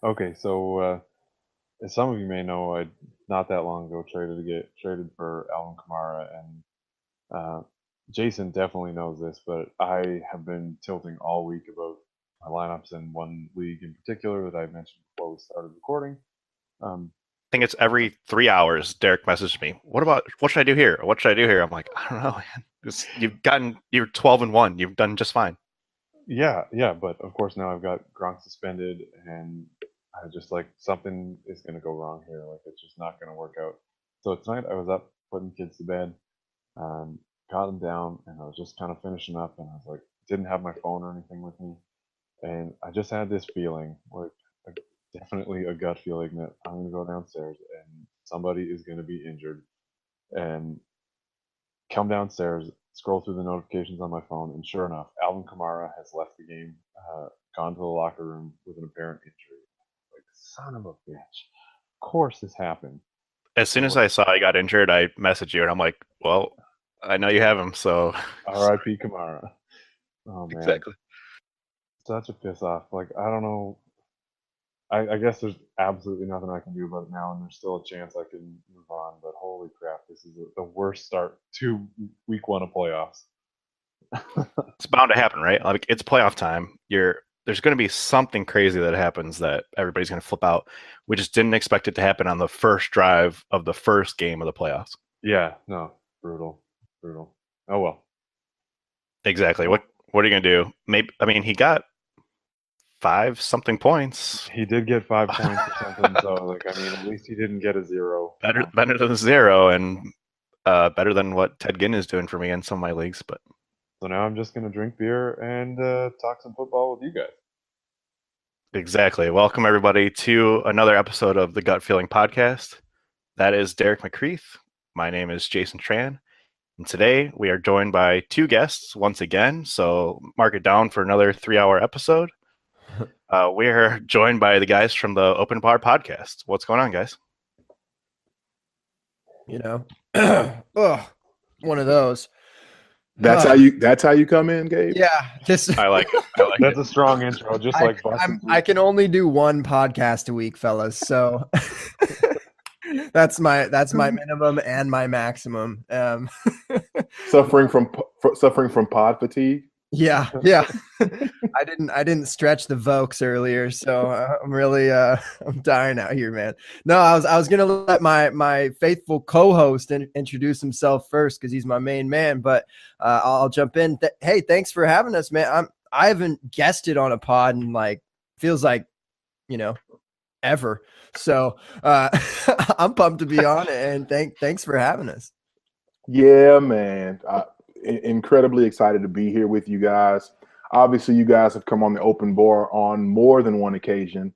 Okay, so as some of you may know, I not that long ago traded for Alvin Kamara, and uh, Jason definitely knows this, but I have been tilting all week about my lineups in one league in particular that I mentioned before we started recording. Um, Think it's every 3 hours. Derek messaged me. What should I do here? What should I do here? I'm like, I don't know, man. You're 12-1. You've done just fine. yeah, but of course now I've got Gronk suspended, and I just like something is going to go wrong here. Like it's just not going to work out. So tonight I was up putting kids to bed, um, got them down, and I was just kind of finishing up, and I was like, didn't have my phone or anything with me, and I just had this feeling, like definitely a gut feeling that I'm going to go downstairs and somebody is going to be injured, and come downstairs, scroll through the notifications on my phone, and sure enough, Alvin Kamara has left the game, gone to the locker room with an apparent injury. Like, son of a bitch. Of course this happened. As soon as So, I saw I got injured, I messaged you, and I'm like, well, I know you have him, so R.I.P. Kamara. Oh, man. exactly. Such a piss off. Like, I don't know. I guess there's absolutely nothing I can do about it now, and there's still a chance I can move on. But holy crap, this is the worst start to week one of playoffs. It's bound to happen, right? Like it's playoff time. There's going to be something crazy that happens that everybody's going to flip out. We just didn't expect it to happen on the first drive of the first game of the playoffs. Yeah, no, brutal, brutal. Oh well. Exactly. Well, What are you going to do? Maybe I mean he got five something points. he did get 5 points or something, so like I mean, at least he didn't get a zero. Better than zero, and better than what Ted Ginn is doing for me in some of my leagues. But So now I'm just gonna drink beer and talk some football with you guys. exactly. Welcome everybody to another episode of the Gut Feeling Podcast. That is Derek McCreath. My name is Jason Tran. And today we are joined by two guests once again. So mark it down for another 3 hour episode. We're joined by the guys from the Open Bar podcast. What's going on, guys? You know, oh, one of those. That's how you come in, Gabe. Yeah, just I like it. I like That's it. a strong intro, just like Boston. I can only do one podcast a week, fellas. So that's my minimum and my maximum. Suffering from pod fatigue. Yeah. I didn't stretch the Vokes earlier, so I'm really I'm dying out here, man. No, I was gonna let my faithful co-host introduce himself first because he's my main man, but I'll jump in. Hey, thanks for having us, man. I haven't guested on a pod in like feels like ever. So I'm pumped to be on it, and thanks for having us. Yeah, man. Incredibly excited to be here with you guys. Obviously, you guys have come on the Open Bar on more than one occasion.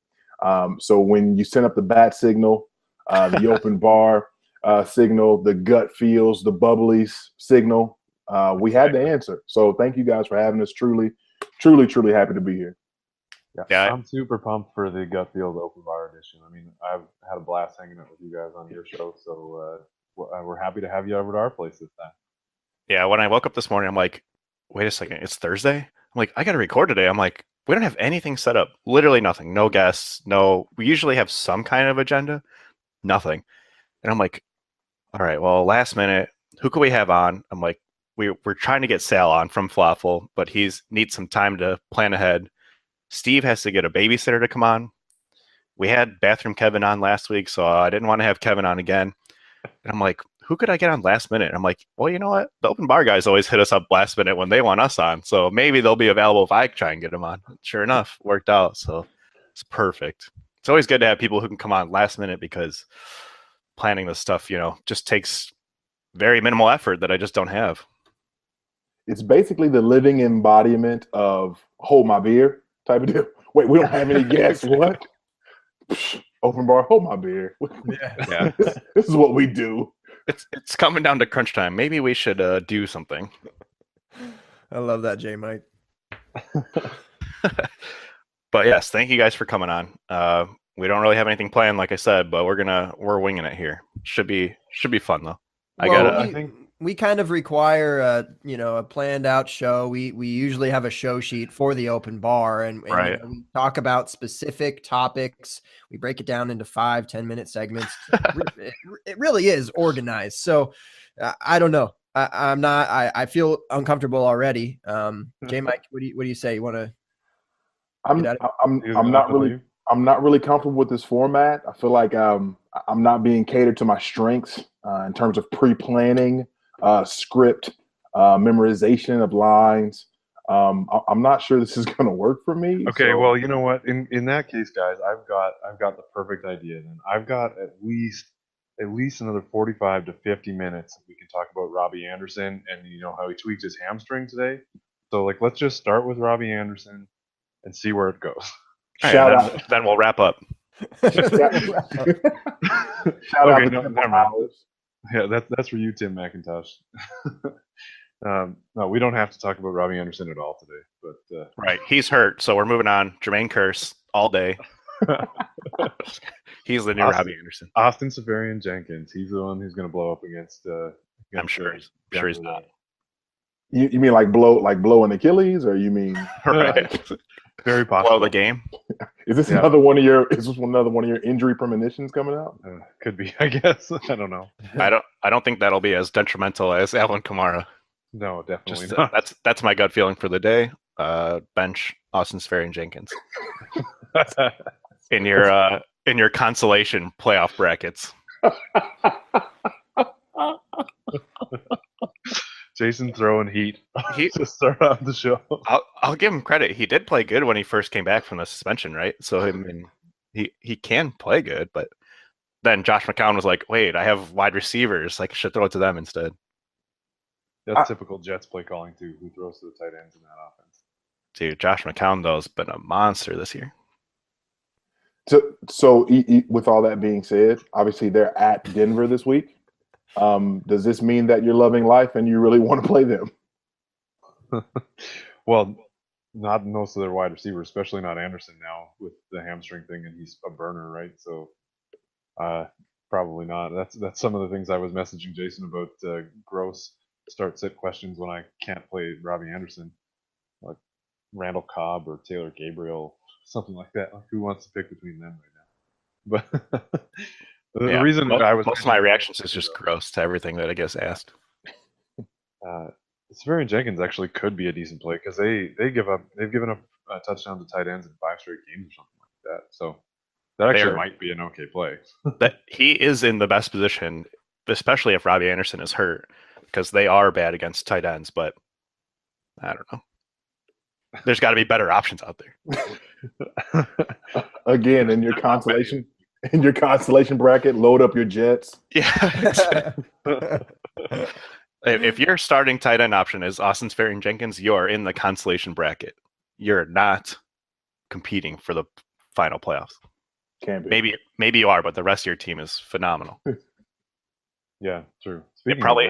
So when you send up the bat signal, the Open Bar signal, the gut feels, the bubblies signal, we had to answer. So thank you guys for having us. Truly happy to be here. Yeah, I'm super pumped for the Gut Field Open Bar edition. I mean, I've had a blast hanging out with you guys on your show, so we're happy to have you over to our place this time. Yeah, when I woke up this morning, I'm like, wait a second, it's Thursday? I'm like, I got to record today. I'm like, we don't have anything set up. Literally nothing. No guests. No. We usually have some kind of agenda. Nothing. And I'm like, all right, well, last minute, who could we have on? I'm like, we're trying to get Sal on from Falafel, but he's needs some time to plan ahead. Steve has to get a babysitter to come on. We had Bathroom Kevin on last week, so I didn't want to have Kevin on again. And I'm like, who could I get on last minute? And I'm like, well, you know what? The Open Bar guys always hit us up last minute when they want us on. So maybe they'll be available if I try and get them on. Sure enough, worked out. So it's perfect. It's always good to have people who can come on last minute because planning this stuff, just takes very minimal effort that I just don't have. It's basically the living embodiment of hold my beer type of deal. Wait, we don't have any guests. What? Open Bar, hold my beer. Yeah. This is what we do. It's coming down to crunch time. Maybe we should do something. I love that, J Mike. But yes, thank you guys for coming on. We don't really have anything planned, like I said, but we're winging it here. Should be fun though. I think we kind of require a planned out show. We usually have a show sheet for the open bar, and Right. we talk about specific topics. We break it down into 5-10 minute segments. It really is organized. So I don't know. I'm not. I feel uncomfortable already. J Mike, what do you say? You want to? I'm not really comfortable with this format. I feel like I'm not being catered to my strengths in terms of pre-planning, script, memorization of lines. I'm not sure this is going to work for me. Okay, so. well, you know what? In that case, guys, I've got the perfect idea. Then I've got at least another 45 to 50 minutes. We can talk about Robbie Anderson and you know how he tweaked his hamstring today. So like, let's just start with Robbie Anderson and see where it goes. Shout out. Then we'll wrap up. Shout out to Tim Miles. Yeah, that's for you, Tim McIntosh. No, we don't have to talk about Robbie Anderson at all today. But right, he's hurt, so we're moving on. Jermaine Kearse all day. He's the new Robbie Anderson. Austin Safarian Jenkins. He's the one who's going to blow up against. I'm sure he's not. You mean like blow an Achilles, or you mean right? Very possible. Blow the game. Is this another one of your injury premonitions coming out? Could be, I guess. I don't know. I don't think that'll be as detrimental as Alvin Kamara. No, definitely not. That's my gut feeling for the day. Bench Austin Safarian Jenkins in your consolation playoff brackets. Jason throwing heat to start off the show. I'll give him credit. He did play good when he first came back from the suspension, right? So I mean, he can play good, but then Josh McCown was like, "Wait, I have wide receivers. Like, I should throw it to them instead." That's typical Jets play calling too. Who throws to the tight ends in that offense? Dude, Josh McCown though has been a monster this year. So with all that being said, obviously they're at Denver this week. Does this mean that you're loving life and you really want to play them? Well, not most of their wide receivers, especially not Anderson now with the hamstring thing, and he's a burner, right? So probably not. That's some of the things I was messaging Jason about. Gross start-sit questions when I can't play Robbie Anderson, like Randall Cobb or Taylor Gabriel, something like that. Like, who wants to pick between them right now? But the reason most of my reactions is just gross to everything that I guess asked. Safarian Jenkins actually could be a decent play because they've given up a touchdown to tight ends in 5 straight games or something like that. So that actually might be an okay play. That he is in the best position, especially if Robbie Anderson is hurt, because they are bad against tight ends. But I don't know. There's got to be better options out there. Again, in your consolation bracket, load up your Jets. Yeah. If your starting tight end option is Austin Safarian Jenkins, you're in the consolation bracket. You're not competing for the final playoffs. Can't be. Maybe you are, but the rest of your team is phenomenal. Yeah, true. It probably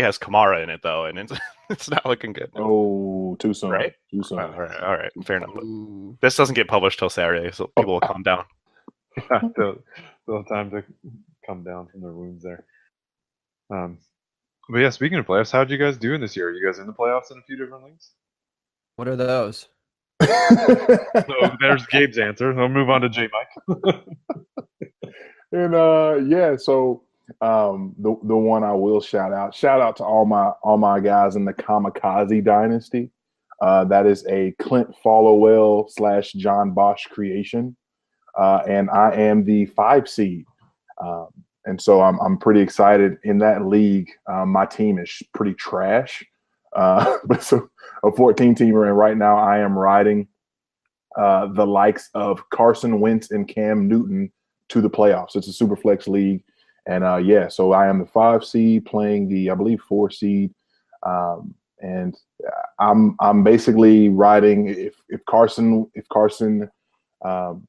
has Kamara in it though, and it's not looking good. Oh, too soon. Right? Too soon. All right. Fair enough. This doesn't get published till Saturday, so people will calm down. Yeah, they'll have time to come down from their wounds there. But yeah, speaking of playoffs, how'd you guys do in this year? Are you guys in the playoffs in a few different leagues? What are those? So there's Gabe's answer. I'll move on to J Mike. And so the one I will shout out to all my guys in the Kamikaze Dynasty. That is a Clint Followell / John Bosch creation. And I am the 5 seed. And so I'm pretty excited in that league. My team is pretty trash, but it's a 14-teamer. And right now I am riding the likes of Carson Wentz and Cam Newton to the playoffs. It's a super flex league. And so I am the 5 seed playing the, I believe, 4 seed. And I'm basically riding if Carson, how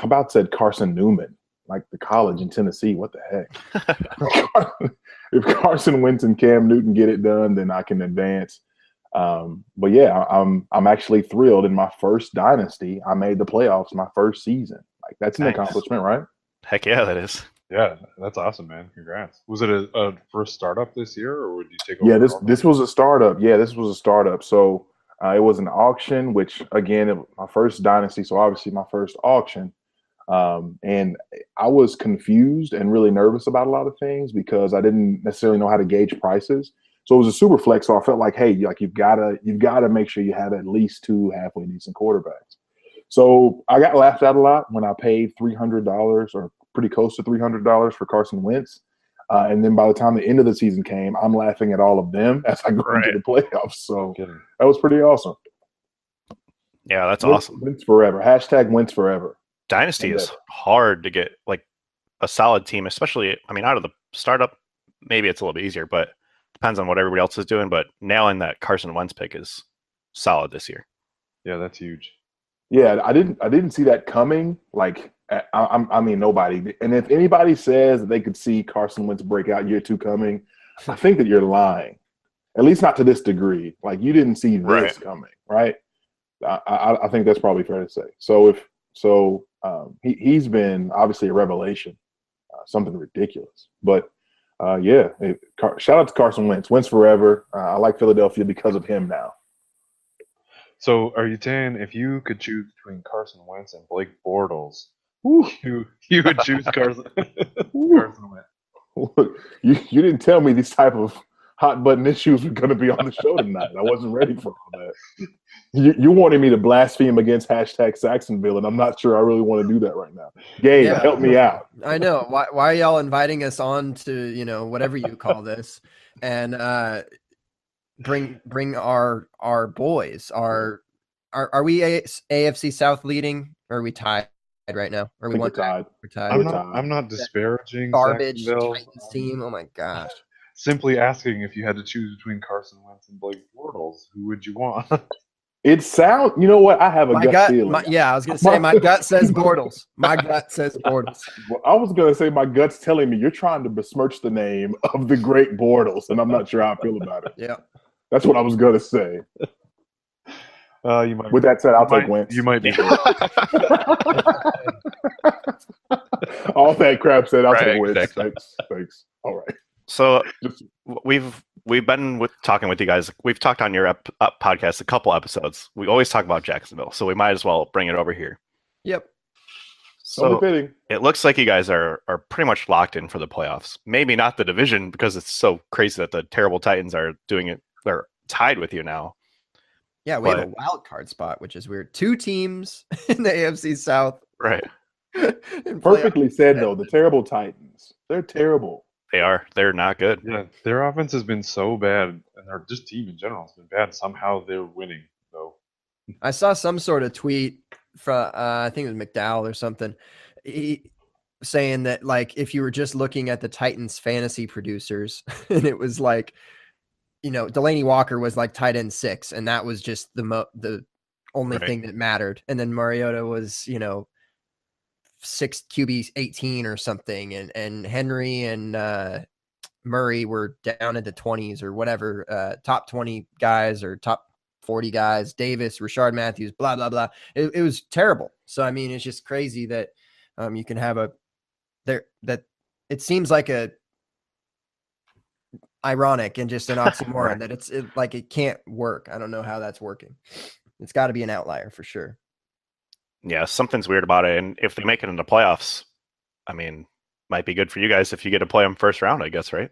about said Carson Newman, like the college in Tennessee? What the heck? If Carson Wentz and Cam Newton get it done, then I can advance. But yeah, I'm actually thrilled. In my first dynasty, I made the playoffs my first season. Like, that's an accomplishment, right? Heck yeah, that is. Yeah, that's awesome, man. Congrats. Was it a first startup this year, or would you take over? Yeah, this normally? this was a startup. Yeah, this was a startup. So it was an auction, which again, my first dynasty. So obviously my first auction. And I was confused and really nervous about a lot of things because I didn't necessarily know how to gauge prices. So it was a super flex. So I felt like, hey, like you've gotta make sure you have at least two halfway decent quarterbacks. So I got laughed at a lot when I paid $300 or pretty close to $300 for Carson Wentz. And then by the time the end of the season came, I'm laughing at all of them as I go into the playoffs. So that was pretty awesome. Yeah, that's awesome. Wentz forever. Hashtag Wentz forever. Dynasty is hard to get like a solid team, especially, I mean, out of the startup, maybe it's a little bit easier, but depends on what everybody else is doing. But nailing that Carson Wentz pick is solid this year. Yeah, that's huge. Yeah, I didn't see that coming. Like, I mean, nobody. And if anybody says that they could see Carson Wentz breakout year 2 coming, I think that you're lying. At least not to this degree. Like, you didn't see this coming, right? I think that's probably fair to say. So he's been obviously a revelation, something ridiculous. But shout out to Carson Wentz. Wentz forever. I like Philadelphia because of him now. So are you saying if you could choose between Carson Wentz and Blake Bortles, you would choose Carson Wentz? You didn't tell me these type of hot button issues were going to be on the show tonight. I wasn't ready for all that. You wanted me to blaspheme against hashtag Saxonville, and I'm not sure I really want to do that right now. Gabe, help me out. I know. Why are y'all inviting us on to, whatever you call this, and bring our boys? Are we AFC South leading, or are we tied right now? Are we tied? We're tied. I'm not disparaging garbage Saxonville. Titans team. Oh my gosh. Simply asking if you had to choose between Carson Wentz and Blake Bortles, who would you want? It sounds, you know what? I have a gut feeling. I was going to say my gut says Bortles. My gut says Bortles. Well, I was going to say my gut's telling me you're trying to besmirch the name of the great Bortles, and I'm not sure how I feel about it. Yeah. That's what I was going to say. You might. With that said, I'll take Wentz. You might be. All that crap said, I'll take Wentz. Exactly. Thanks. All right. So we've been talking with you guys. We've talked on your podcast a couple episodes. We always talk about Jacksonville, so we might as well bring it over here. Yep. So it looks like you guys are pretty much locked in for the playoffs. Maybe not the division because it's so crazy that the terrible Titans are doing it. They're tied with you now. Yeah, we have a wild card spot, which is weird. 2 teams in the AFC South. Right. Perfectly said, though. The terrible Titans. They're terrible. They are. They're not good. Yeah, their offense has been so bad, and their just team in general has been bad. Somehow they're winning, though. I saw some sort of tweet from I think it was McDowell or something, saying that like if you were just looking at the Titans fantasy producers, and it was like, Delaney Walker was like tight end 6, and that was just the only thing that mattered, and then Mariota was 6 QB 18 or something, and Henry and Murray were down in the 20s or whatever, top 20 guys or top 40 guys, Davis, Rashard Matthews, blah blah blah. It was terrible. So I mean, it's just crazy that you can have that it seems like a ironic and just an oxymoron that it's like it can't work. I don't know how that's working. It's got to be an outlier for sure. Yeah, something's weird about it. And if they make it into playoffs, I mean, might be good for you guys if you get to play them first round, I guess, right?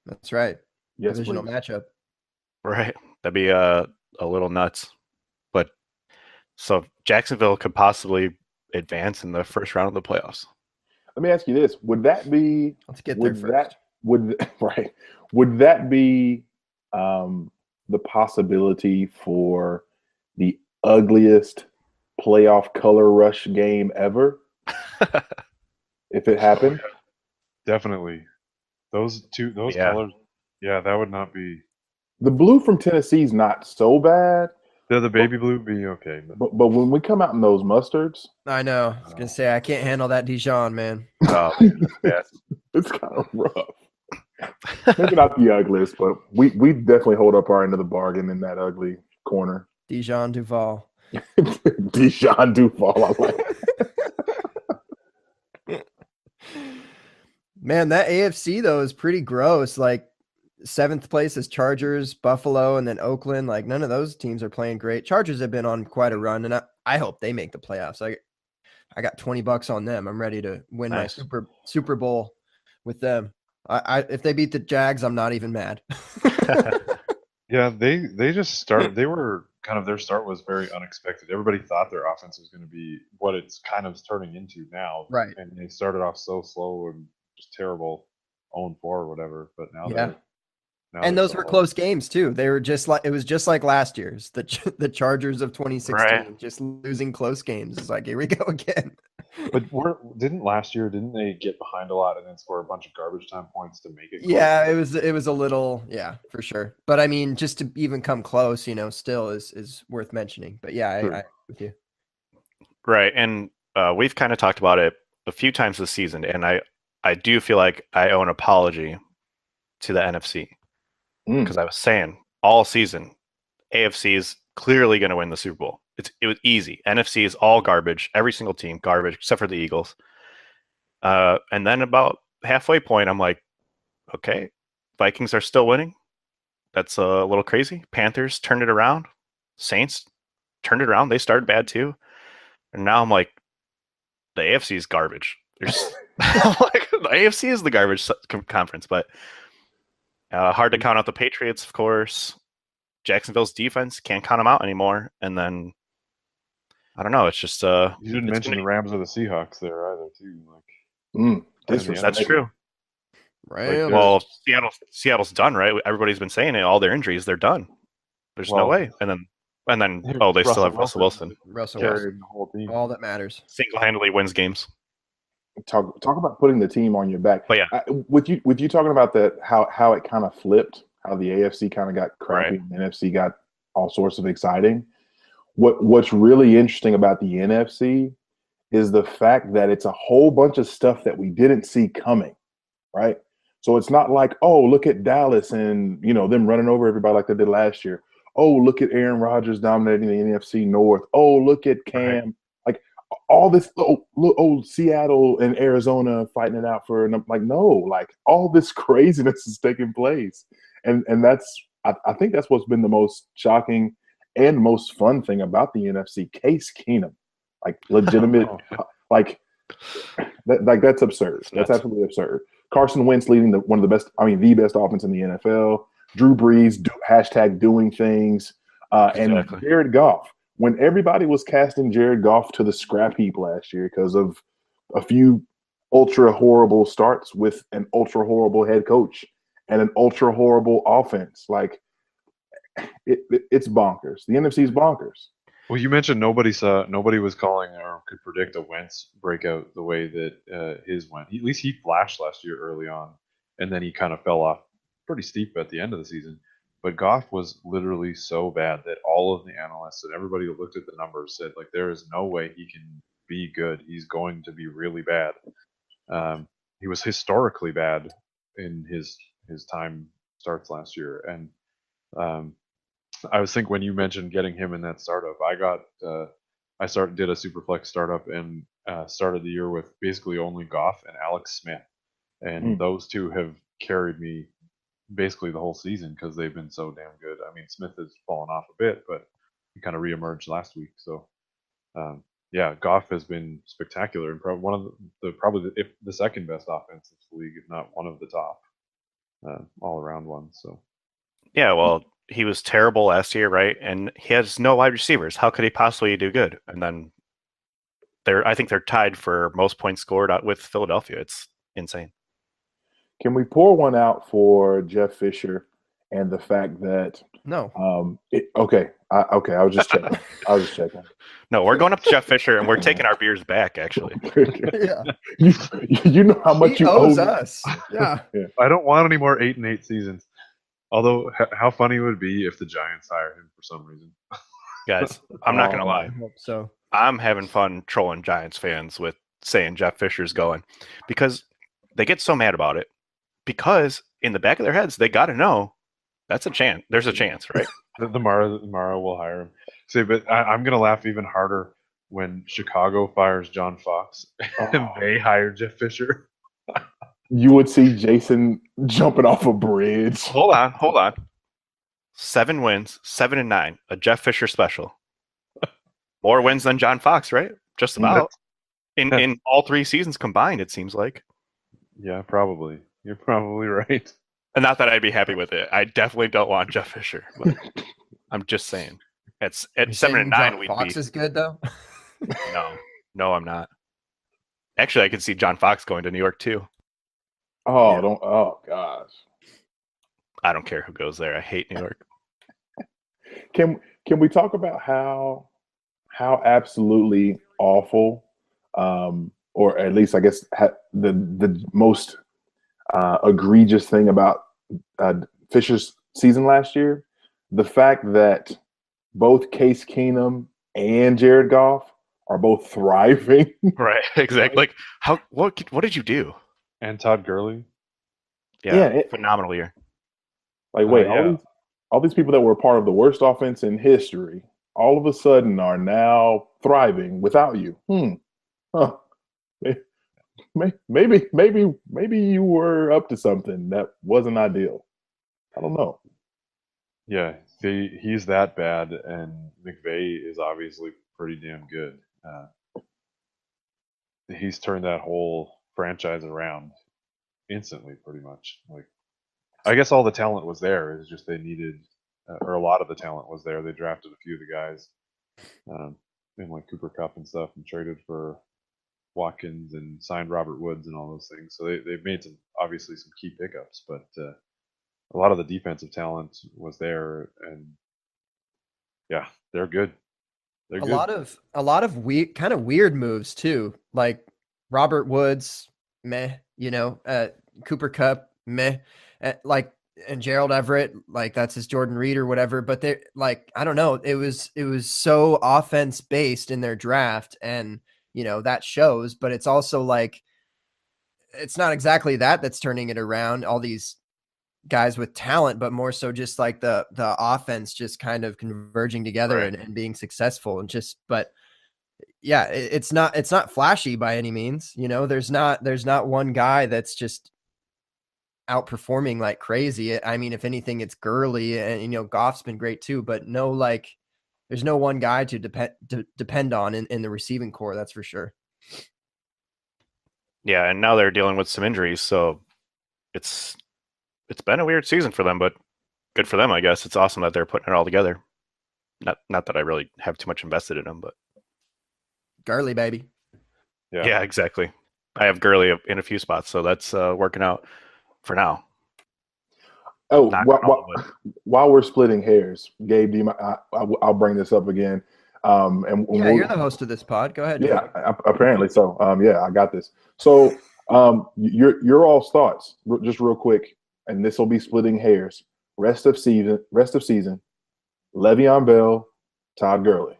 That's right. Yes, divisional matchup. Right. That'd be a little nuts. But so Jacksonville could possibly advance in the first round of the playoffs. Let me ask you this. Would that be let's get there first. Would that be the possibility for the ugliest playoff color rush game ever? If it happened? Definitely. Those colors, that would not be. The blue from Tennessee's not so bad. The baby blue be okay. But when we come out in those mustards. I know. I was going to say, I can't handle that Dijon, man. Oh, yeah. It's kind of rough. Maybe not the ugliest, but we definitely hold up our end of the bargain in that ugly corner. Dijon Duval. Dijon Duval, I like. Man, that AFC though is pretty gross. Like 7th place is Chargers, Buffalo, and then Oakland. Like none of those teams are playing great. Chargers have been on quite a run, and I hope they make the playoffs. I got $20 on them. I'm ready to win my Super Bowl with them. I if they beat the Jags, I'm not even mad. Yeah, they just started. They were kind of their start was very unexpected. Everybody thought their offense was going to be what it's kind of turning into now, Right. And they started off so slow and just terrible, 0-4 or whatever. But now Yeah. they're those solid. were close games too. They were just like it was just like last year's the Chargers of 2016, just losing close games. It's like here we go again. But didn't they get behind a lot and then score a bunch of garbage time points to make it close? Yeah, it was a little, for sure. But I mean, just to even come close, still is worth mentioning. But yeah, I agree with you. Right, and we've kind of talked about it a few times this season, and I do feel like I owe an apology to the NFC because I was saying all season AFC is clearly going to win the Super Bowl. It was easy. NFC is all garbage. Every single team garbage except for the Eagles. And then about halfway point, I'm like, okay, Vikings are still winning. That's a little crazy. Panthers turned it around. Saints turned it around. They started bad too. And now I'm like, the AFC is garbage. There's like the AFC is the garbage conference, but hard to count out the Patriots, of course. Jacksonville's defense can't count them out anymore. And then I don't know. It's just you didn't mention the Rams or the Seahawks there either, too. That's true. Right. Like, well, Seattle's done, right? Everybody's been saying it. All their injuries, they're done. There's no way. And then they still have Russell Wilson. Russell Wilson, the whole team. All that matters. Single-handedly wins games. Talk about putting the team on your back. But yeah, with you talking about that, how it kind of flipped, how the AFC kind of got crappy, and the NFC got all sorts of exciting. What's really interesting about the NFC is the fact that it's a whole bunch of stuff that we didn't see coming, right? So it's not like, oh, look at Dallas and them running over everybody like they did last year. Oh, look at Aaron Rodgers dominating the NFC North. Oh, look at Cam. Right. Like all this. Oh, Seattle and Arizona fighting it out for. Like no, like all this craziness is taking place, and that's I think that's what's been the most shocking and most fun thing about the NFC. Case Keenum, like legitimate, like that's absurd. That's absolutely absurd. Carson Wentz leading the best offense in the NFL. Drew Brees doing things, and Jared Goff. When everybody was casting Jared Goff to the scrap heap last year because of a few ultra horrible starts with an ultra horrible head coach and an ultra horrible offense, like it's bonkers. The NFC is bonkers. Well, you mentioned nobody was calling or could predict a Wentz breakout the way that his went. At least he flashed last year early on, and then he kind of fell off pretty steep at the end of the season. But Goff was literally so bad that all of the analysts and everybody who looked at the numbers said, like, there is no way he can be good. He's going to be really bad. He was historically bad in his time starts last year, and I was thinking when you mentioned getting him in that startup, I did a Superflex startup and started the year with basically only Goff and Alex Smith, and those two have carried me basically the whole season because they've been so damn good. I mean, Smith has fallen off a bit, but he kind of reemerged last week. So, yeah, Goff has been spectacular and probably the second best offense in the league, if not one of the top all around ones. So, yeah, well, he was terrible last year, right? And he has no wide receivers. How could he possibly do good? And then I think they're tied for most points scored with Philadelphia. It's insane. Can we pour one out for Jeff Fisher and the fact that no? Okay. I was just checking. No, we're going up to Jeff Fisher and we're taking our beers back. Actually, yeah. You know how much you owes owe us. Yeah. I don't want any more 8-8 seasons. Although, how funny it would be if the Giants hire him for some reason. Guys, I'm not gonna lie. I hope so. I'm having fun trolling Giants fans with saying Jeff Fisher's going because they get so mad about it. Because in the back of their heads, they got to know that's a chance. There's a chance, right? the Mara will hire him. See, but I'm going to laugh even harder when Chicago fires John Fox and they hire Jeff Fisher. You would see Jason jumping off a bridge. Hold on. 7 wins, 7-9, a Jeff Fisher special. More wins than John Fox, right? Just about. In all 3 seasons combined, it seems like. Yeah, probably. You're probably right. And not that I'd be happy with it. I definitely don't want Jeff Fisher. But I'm just saying. At 7-9, we'd Fox be. is good though. No, I'm not. Actually, I could see John Fox going to New York too. Oh, Yeah. don't! Oh gosh. I don't care who goes there. I hate New York. Can we talk about how absolutely awful, or at least I guess the most egregious thing about Fisher's season last year, the fact that both Case Keenum and Jared Goff are both thriving. Right, exactly. Like, what did you do? And Todd Gurley. Yeah, phenomenal year. Like, wait, yeah. all these people that were part of the worst offense in history, all of a sudden are now thriving without you. Huh. Maybe you were up to something that wasn't ideal. I don't know. Yeah, he's that bad, and McVay is obviously pretty damn good. He's turned that whole franchise around instantly, pretty much. Like, I guess all the talent was there. It's just they needed, or a lot of the talent was there. They drafted a few of the guys, in like Cooper Cup and stuff, and traded for Watkins and signed Robert Woods and all those things. So they've made obviously some key pickups, but a lot of the defensive talent was there, and yeah, they're good. They're good. A lot of weird, kind of weird moves too, like Robert Woods, meh. Cooper Cup, meh. Like, and Gerald Everett, like that's his Jordan Reed or whatever. But they, like, I don't know. It was so offense based in their draft, and that shows. But it's also like it's not exactly that's turning it around. All these guys with talent, but more so just like the offense just kind of converging together, Right. and being successful, and just, but yeah, it's not flashy by any means. There's not one guy that's just outperforming like crazy. I mean, if anything, it's Gurley, and Goff's been great too, but no, like there's no one guy to depend on in the receiving core. That's for sure. Yeah, and now they're dealing with some injuries, so it's been a weird season for them, but good for them, I guess. It's awesome that they're putting it all together. Not that I really have too much invested in them, but Gurley, baby. yeah, exactly. I have Gurley in a few spots, so that's working out for now. Oh, while we're splitting hairs, Gabe, do you mind, I'll bring this up again. You're the host of this pod. Go ahead. Yeah, apparently so. Yeah, I got this. So, your all's thoughts, just real quick, and this will be splitting hairs. Rest of season, Le'Veon Bell, Todd Gurley.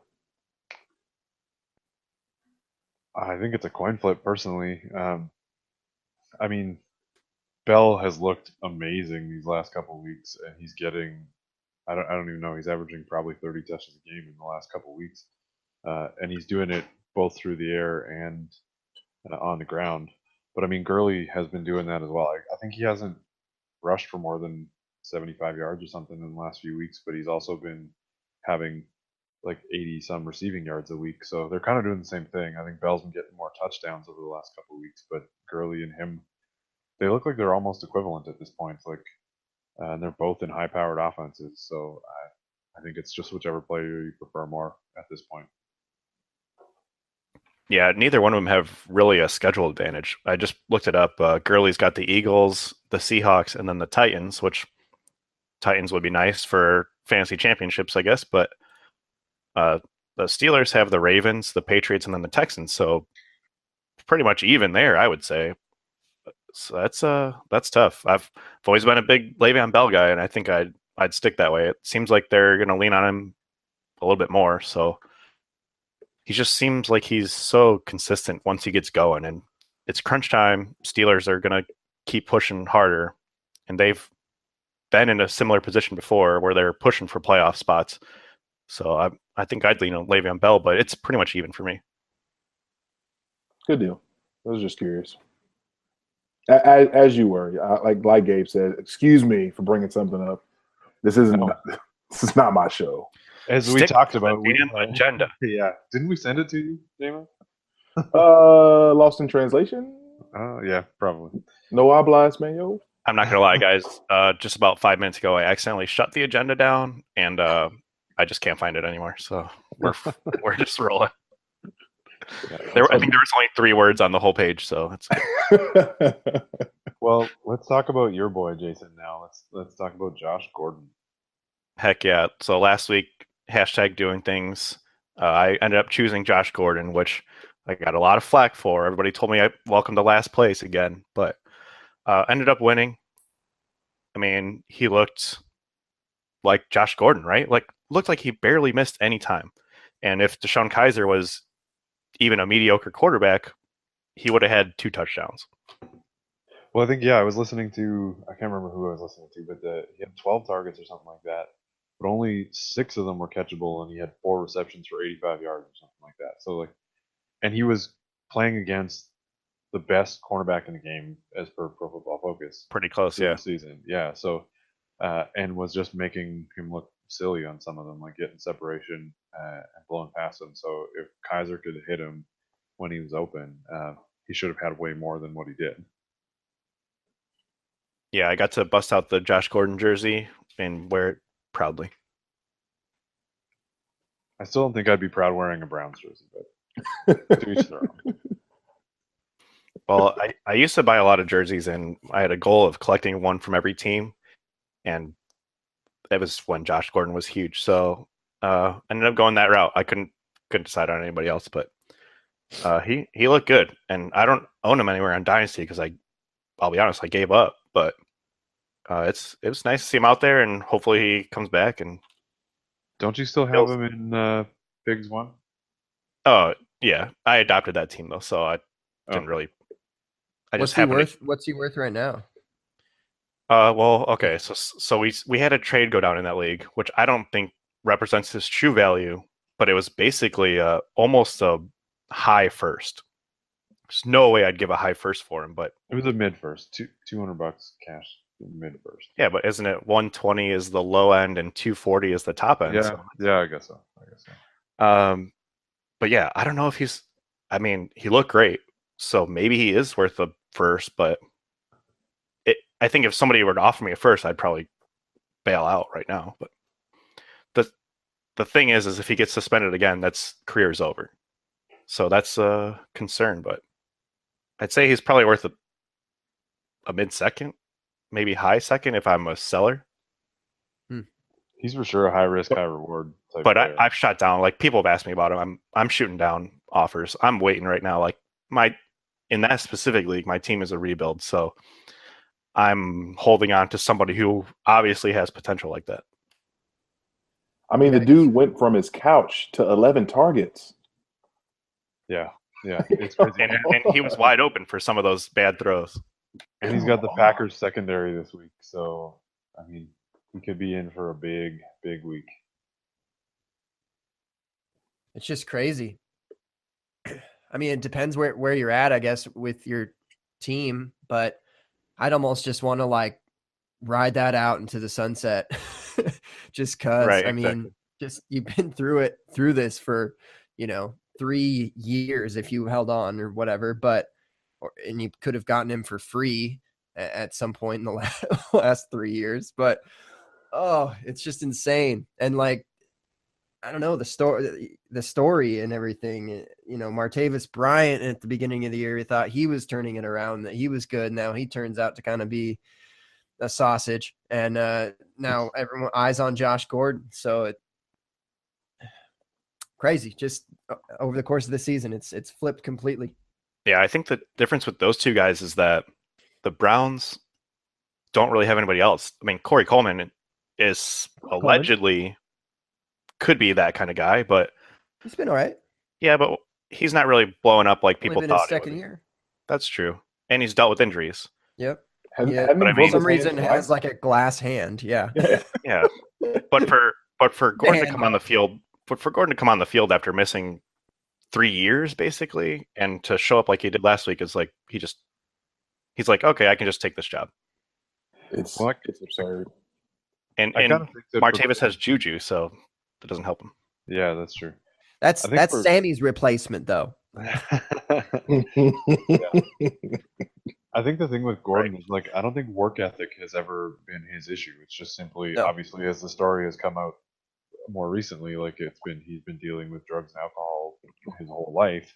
I think it's a coin flip, personally. I mean, Bell has looked amazing these last couple of weeks, and he's getting, I don't even know, he's averaging probably 30 touches a game in the last couple of weeks. And he's doing it both through the air and on the ground. But I mean, Gurley has been doing that as well. I think he hasn't rushed for more than 75 yards or something in the last few weeks, but he's also been having like 80 some receiving yards a week. So they're kind of doing the same thing. I think Bell's been getting more touchdowns over the last couple of weeks, but Gurley and him, they look like they're almost equivalent at this point. Like, and they're both in high-powered offenses. So I think it's just whichever player you prefer more at this point. Yeah, neither one of them have really a schedule advantage. I just looked it up. Gurley's got the Eagles, the Seahawks, and then the Titans, which Titans would be nice for fantasy championships, I guess. But the Steelers have the Ravens, the Patriots, and then the Texans. So pretty much even there, I would say. So that's tough. I've always been a big Le'Veon Bell guy, and I think I'd stick that way. It seems like they're going to lean on him a little bit more. So he just seems like he's so consistent once he gets going, and it's crunch time. Steelers are going to keep pushing harder, and they've been in a similar position before where they're pushing for playoff spots. So I think I'd lean on Le'Veon Bell, but it's pretty much even for me. Good deal. I was just curious. As you were, like Gabe said. Excuse me for bringing something up. This isn't. No. This is not my show. As we Stick talked to the about, damn agenda. Yeah, didn't we send it to you, Damon? Lost in translation. Yeah, probably. No hablas, mayo. I'm not gonna lie, guys. Just about 5 minutes ago, I accidentally shut the agenda down, and I just can't find it anymore. So we're just rolling. Yeah, I think there was only 3 words on the whole page, so that's good. well, let's talk about your boy Jason now. Let's talk about Josh Gordon. Heck yeah! So last week, #doing things. I ended up choosing Josh Gordon, which I got a lot of flack for. Everybody told me I welcome to last place again, but ended up winning. I mean, he looked like Josh Gordon, right? Like, looked like he barely missed any time. And if Deshaun Kaiser was even a mediocre quarterback, he would have had 2 touchdowns. Well, I think, I was listening to, I can't remember who I was listening to, but he had 12 targets or something like that, but only 6 of them were catchable, and he had 4 receptions for 85 yards or something like that. So, and he was playing against the best cornerback in the game as per Pro Football Focus. Pretty close, yeah. Season, yeah. So, and was just making him look silly on some of them, like getting separation and blowing past him. So if Kaiser could hit him when he was open, he should have had way more than what he did. Yeah, I got to bust out the Josh Gordon jersey and wear it proudly. I still don't think I'd be proud wearing a Browns jersey, but to each their own. Well, I used to buy a lot of jerseys, and I had a goal of collecting one from every team, and that was when Josh Gordon was huge. So I ended up going that route. I couldn't decide on anybody else, but he looked good, and I don't own him anywhere on Dynasty because I'll be honest, I gave up. But it was nice to see him out there, and hopefully he comes back. And don't you still have him in Pigs 1? Oh yeah, I adopted that team though, so I didn't really. What's he worth right now? Well, okay, so we had a trade go down in that league, which I don't think represents his true value, but it was basically almost a high first. There's no way I'd give a high first for him, but it was a mid first, $200 cash mid first. Yeah, but isn't it 120 is the low end and 240 is the top end? Yeah, so. Yeah, I guess so. But yeah, I don't know if he's. I mean, he looked great, so maybe he is worth a first. But I think if somebody were to offer me a first, I'd probably bail out right now. But the thing is if he gets suspended again, that's career's over. So that's a concern. But I'd say he's probably worth a mid second, maybe high second if I'm a seller. He's for sure a high risk, high reward type But player. I've shot down, like, people have asked me about him. I'm shooting down offers. I'm waiting right now. Like, in that specific league, my team is a rebuild, so I'm holding on to somebody who obviously has potential like that. I mean, the dude went from his couch to 11 targets. Yeah, it's crazy. and he was wide open for some of those bad throws. And he's got the Packers secondary this week, so I mean, he could be in for a big week. It's just crazy. I mean, it depends where you're at, I guess, with your team, but I'd almost just want to like ride that out into the sunset just cause right, I exactly. mean, just you've been through this for, 3 years if you held on or whatever, and you could have gotten him for free at some point in the last 3 years, but it's just insane. And like, I don't know, the story and everything, Martavis Bryant at the beginning of the year, we thought he was turning it around, that he was good. Now he turns out to kind of be a sausage. And now everyone eyes on Josh Gordon. So crazy. Just over the course of the season, it's flipped completely. Yeah, I think the difference with those two guys is that the Browns don't really have anybody else. I mean, Corey Coleman is allegedly could be that kind of guy, but he's been all right. Yeah, but he's not really blowing up like people Only been thought. His second year. That's true, and he's dealt with injuries. Yep. But for some reason has like a glass hand. Yeah. Yeah. But for Gordon to come on the field, after missing 3 years basically, and to show up like he did last week is like he He's like, okay, I can just take this job. It's Well, it's absurd. And I kind of think that Martavis has juju, so that doesn't help him. Yeah, that's true. That's I think Sammy's replacement, though. I think the thing with Gordon is like I don't think work ethic has ever been his issue. It's just simply No. obviously as the story has come out more recently, like he's been dealing with drugs and alcohol his whole life,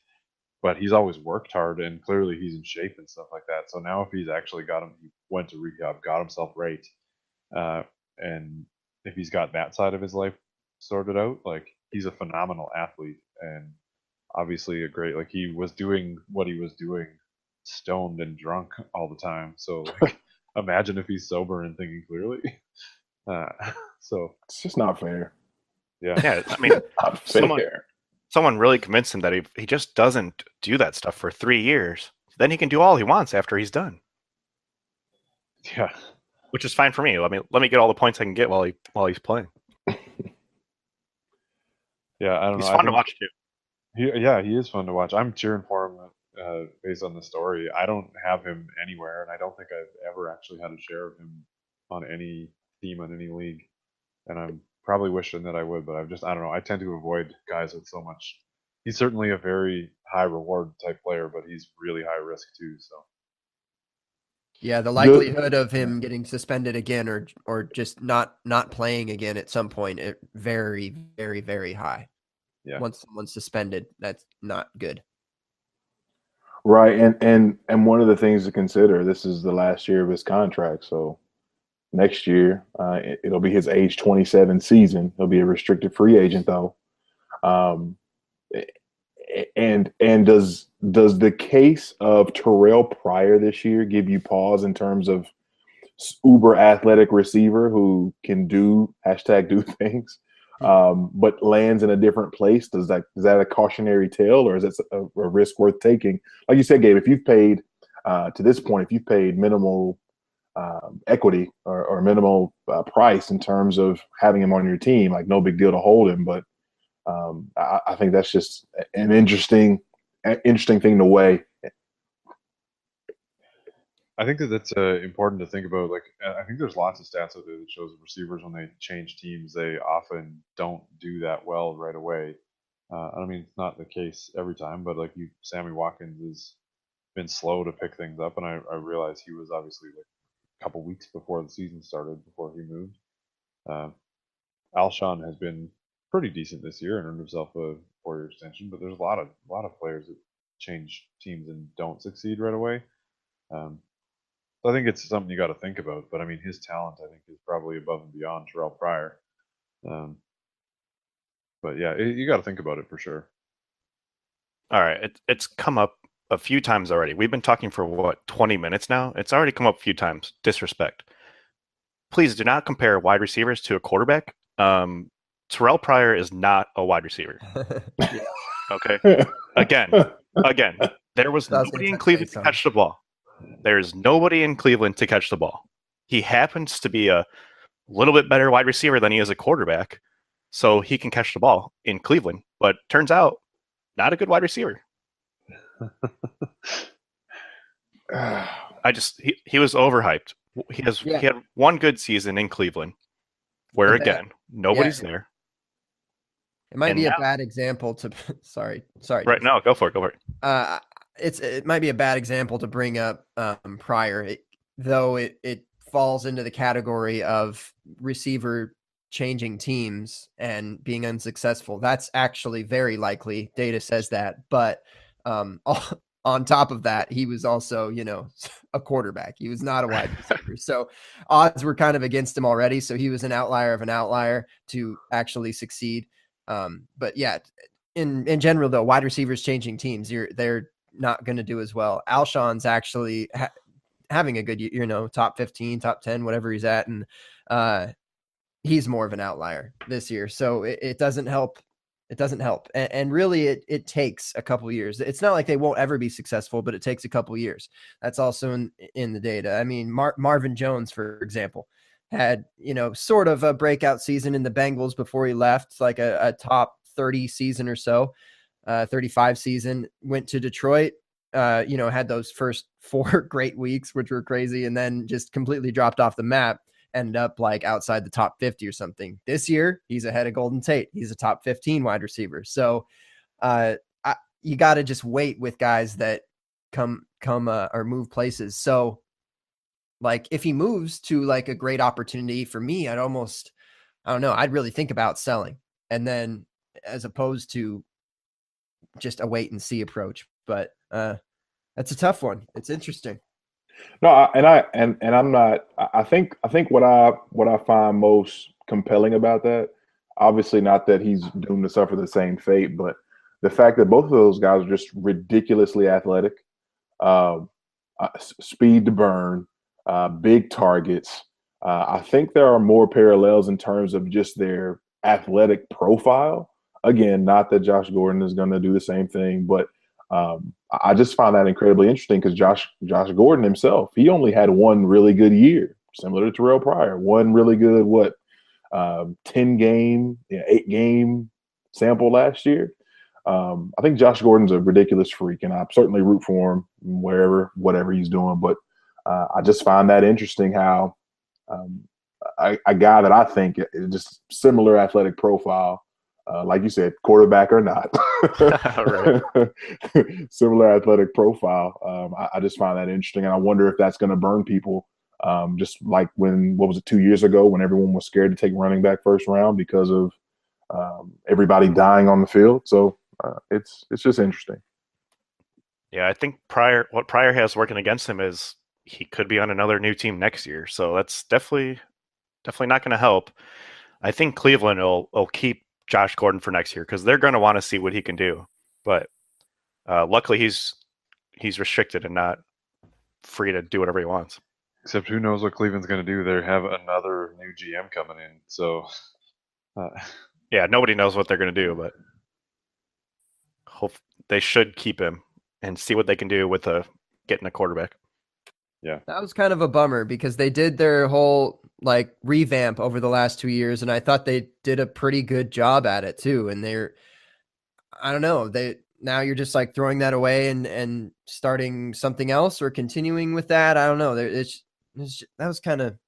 but he's always worked hard and clearly he's in shape and stuff like that. So now if he's actually he went to rehab, got himself right, and if he's got that side of his life sorted out, like he's a phenomenal athlete and obviously a great like he was doing what he was doing stoned and drunk all the time. So like imagine if he's sober and thinking clearly. Uh, so It's just not fair. Yeah, I mean, Not someone, fair. someone really convinced him that he just doesn't do that stuff for 3 years. Then he can do all he wants after he's done, yeah. which is fine for me. Let me get all the points I can get while he's playing. Yeah, I don't He's know. I fun to think watch too. he is fun to watch. I'm cheering for him based on the story. I don't have him anywhere, and I don't think I've ever actually had a share of him on any team on any league. And I'm probably wishing that I would, but I don't know. I tend to avoid guys with so much. He's certainly a very high reward type player, but he's really high risk too. So Yeah, the likelihood of him getting suspended again or just not playing again at some point, it very, very, very high. yeah, Once someone's suspended, that's not good. Right, and one of the things to consider, this is the last year of his contract, so next year it'll be his age 27 season. He'll be a restricted free agent though. Um, and does the case of Terrell Pryor this year give you pause in terms of uber athletic receiver who can do #do things, but lands in a different place? Is that a cautionary tale, or is that a risk worth taking? Like you said, Gabe, if you've paid to this point, if you've paid minimal equity or minimal price in terms of having him on your team, like no big deal to hold him. But I think that's just an interesting thing to weigh. I think that's important to think about. Like, I think there's lots of stats out there that shows receivers when they change teams, they often don't do that well right away. I mean, it's not the case every time, but like Sammy Watkins has been slow to pick things up, and I realize he was obviously like a couple weeks before the season started before he moved. Alshon has been pretty decent this year and earned himself a 4-year extension, but there's a lot of players that change teams and don't succeed right away. So I think it's something you got to think about. But I mean, his talent I think is probably above and beyond Terrell Pryor. But yeah, you got to think about it for sure. All right, it's come up a few times already. We've been talking for what 20 minutes now. It's already come up a few times. Disrespect. Please do not compare wide receivers to a quarterback. Terrell Pryor is not a wide receiver. Okay. Again, there was nobody in Cleveland to catch the ball. There's nobody in Cleveland to catch the ball. He happens to be a little bit better wide receiver than he is a quarterback, so he can catch the ball in Cleveland. But turns out, not a good wide receiver. He was overhyped. He had one good season in Cleveland, where again nobody's there. It might be a bad example to sorry. Right, no, go for it. It might be a bad example to bring up Pryor, though it falls into the category of receiver changing teams and being unsuccessful. That's actually very likely. Data says that, but on top of that, he was also, a quarterback. He was not a wide receiver. So odds were kind of against him already. So he was an outlier of an outlier to actually succeed. But yeah, in general, though, wide receivers changing teams, they're not going to do as well. Alshon's actually having a good year, top 15, top 10, whatever he's at. And he's more of an outlier this year. So it doesn't help. It doesn't help. And really it takes a couple years. It's not like they won't ever be successful, but it takes a couple years. That's also in the data. I mean, Marvin Jones, for example, had, sort of a breakout season in the Bengals before he left, like a top 30 season or so, 35 season, went to Detroit, had those first 4 great weeks, which were crazy, and then just completely dropped off the map, ended up like outside the top 50 or something. This year, he's ahead of Golden Tate. He's a top 15 wide receiver. So you got to just wait with guys that come or move places. So like if he moves to like a great opportunity for me, I don't know, I'd really think about selling, and then as opposed to just a wait and see approach. But that's a tough one. It's interesting. No, I'm not. I think what I find most compelling about that, obviously not that he's doomed to suffer the same fate, but the fact that both of those guys are just ridiculously athletic, um, speed to burn, big targets. I think there are more parallels in terms of just their athletic profile. Again, not that Josh Gordon is going to do the same thing, but I just find that incredibly interesting because Josh Gordon himself, he only had one really good year, similar to Terrell Pryor. One really good 10-game, 8-game sample last year. I think Josh Gordon's a ridiculous freak, and I certainly root for him whatever he's doing. But I just find that interesting how a guy that I think is just similar athletic profile, like you said, quarterback or not, similar athletic profile. I just find that interesting, and I wonder if that's going to burn people. Just like what was it, 2 years ago when everyone was scared to take running back first round because of everybody dying on the field. So it's just interesting. Yeah, I think what Pryor has working against him is he could be on another new team next year. So that's definitely not going to help. I think Cleveland will keep Josh Gordon for next year because they're going to want to see what he can do. But luckily he's restricted and not free to do whatever he wants. Except who knows what Cleveland's going to do? They have another new GM coming in, so yeah, nobody knows what they're going to do, but they should keep him and see what they can do with getting a quarterback. Yeah, that was kind of a bummer because they did their whole like revamp over the last 2 years, and I thought they did a pretty good job at it too. And I don't know, now you're just like throwing that away and starting something else or continuing with that. I don't know. That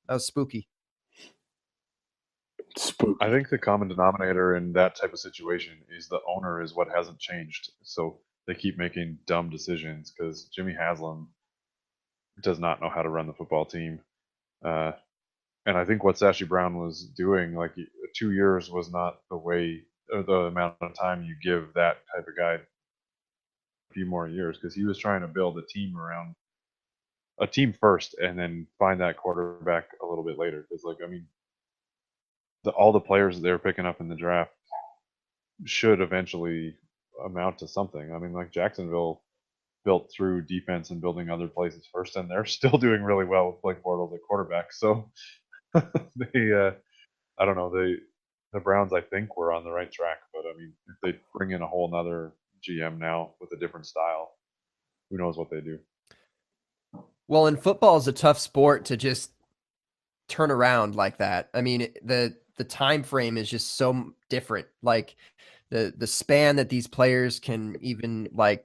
was spooky. I think the common denominator in that type of situation is the owner is what hasn't changed. So they keep making dumb decisions because Jimmy Haslam does not know how to run the football team. And I think what Sashi Brown was doing, like 2 years was not the way or the amount of time you give that type of guy a few more years because he was trying to build a team around a team first and then find that quarterback a little bit later. Because, like, I mean, all the players that they were picking up in the draft should eventually amount to something. I mean, like Jacksonville built through defense and building other places first, and they're still doing really well with Blake Bortles at quarterback. So they, I don't know, the Browns I think were on the right track, but I mean, if they bring in a whole nother GM now with a different style, who knows what they do? Well, and football is a tough sport to just turn around like that. I mean, the time frame is just so different. Like the span that these players can even like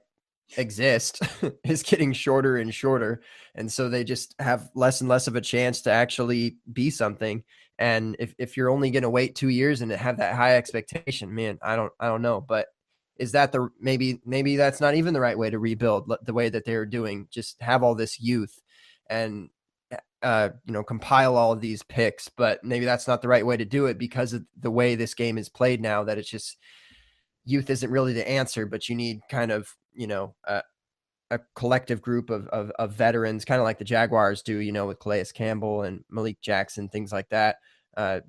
exist is getting shorter and shorter, and so they just have less and less of a chance to actually be something. And if you're only going to wait 2 years and have that high expectation, man, I don't know. But is that maybe that's not even the right way to rebuild the way that they're doing? Just have all this youth and compile all of these picks, but maybe that's not the right way to do it because of the way this game is played now, that it's just youth isn't really the answer, but you need kind of, a collective group of veterans, kind of like the Jaguars do, with Calais Campbell and Malik Jackson, things like that.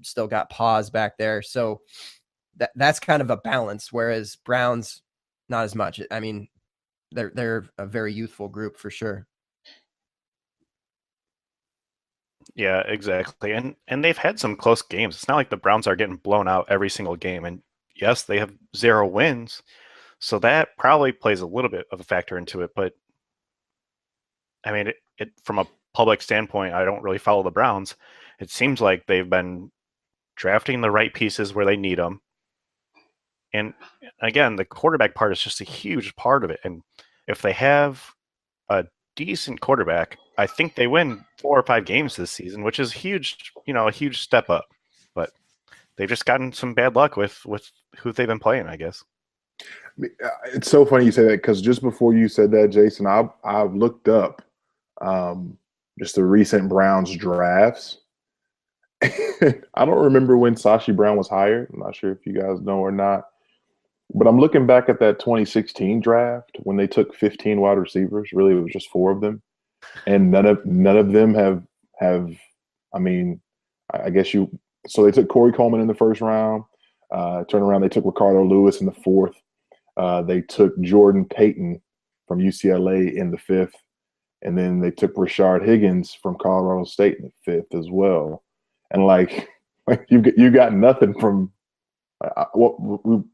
Still got Pause back there. So that's kind of a balance. Whereas Browns, not as much. I mean, they're a very youthful group for sure. Yeah, exactly. And they've had some close games. It's not like the Browns are getting blown out every single game. And yes, they have 0 wins. So that probably plays a little bit of a factor into it. But I mean, it from a public standpoint, I don't really follow the Browns. It seems like they've been drafting the right pieces where they need them. And again, the quarterback part is just a huge part of it. And if they have a decent quarterback, I think they win 4 or 5 games this season, which is huge, a huge step up. But they've just gotten some bad luck with who they've been playing, I guess. It's so funny you say that because just before you said that, Jason, I've looked up just the recent Browns drafts. I don't remember when Sashi Brown was hired. I'm not sure if you guys know or not. But I'm looking back at that 2016 draft when they took 15 wide receivers. Really, it was just 4 of them, and none of them have. I mean, I guess you. So they took Corey Coleman in the first round. Turn around, they took Ricardo Lewis in the 4th. They took Jordan Payton from UCLA in the 5th, and then they took Rashard Higgins from Colorado State in the 5th as well. And like you got nothing from.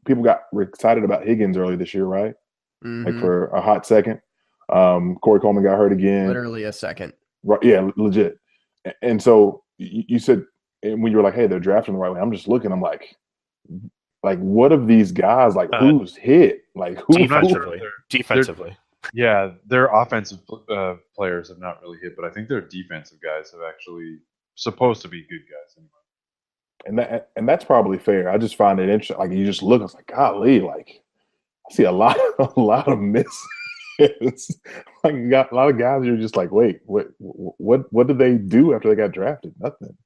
People got excited about Higgins early this year, right? Mm-hmm. Like for a hot second. Corey Coleman got hurt again. Literally a second. Right? Yeah, legit. And so you said, and when you were like, "Hey, they're drafting the right way," I'm just looking. I'm like, what of these guys? Like, who's hit? Like, who? Defensively. Yeah, their offensive players have not really hit, but I think their defensive guys have actually supposed to be good guys anyway. And that's probably fair. I just find it interesting. Like you just look, it's like, golly, like I see a lot of misses. Like you got a lot of guys you're just like, wait, what did they do after they got drafted? Nothing.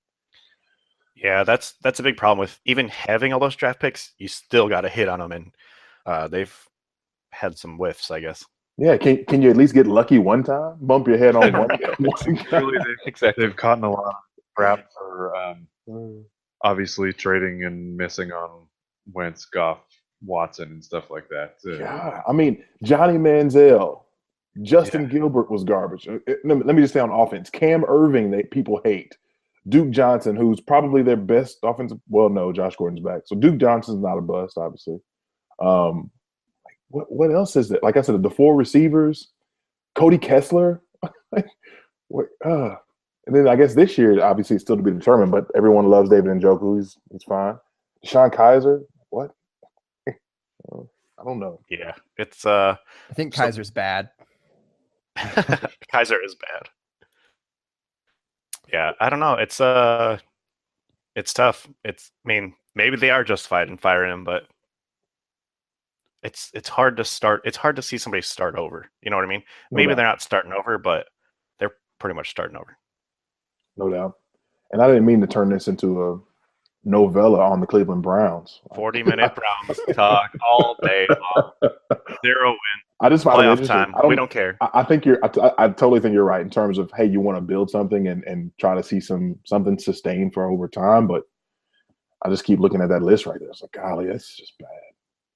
Yeah, that's a big problem with even having all those draft picks. You still got to hit on them, and they've had some whiffs, I guess. Yeah, can you at least get lucky one time? Bump your head on one. They've caught in a lot of crap for obviously trading and missing on Wentz, Goff, Watson, and stuff like that. Yeah, I mean Johnny Manziel, Justin Gilbert was garbage. Let me just say on offense, Cam Irving that people hate, Duke Johnson, who's probably their best offensive. Well, no, Josh Gordon's back, so Duke Johnson's not a bust, obviously. What else is it? Like I said, the 4 receivers, Cody Kessler. And then I guess this year, obviously, it's still to be determined, but everyone loves David Njoku. He's fine. Deshaun Kaiser, what? I don't know. Yeah, it's I think Kaiser's bad. Kaiser is bad. Yeah, I don't know. It's tough. I mean, maybe they are justified in firing him, but it's hard to start. It's hard to see somebody start over. You know what I mean? Maybe they're not starting over, but they're pretty much starting over. No doubt. And I didn't mean to turn this into a novella on the Cleveland Browns. 40-minute Browns talk all day long. 0 win. I just find playoff time. We don't care. I think I totally think you're right in terms of, hey, you want to build something and try to see something sustained for over time. But I just keep looking at that list right there. It's like, golly, that's just bad.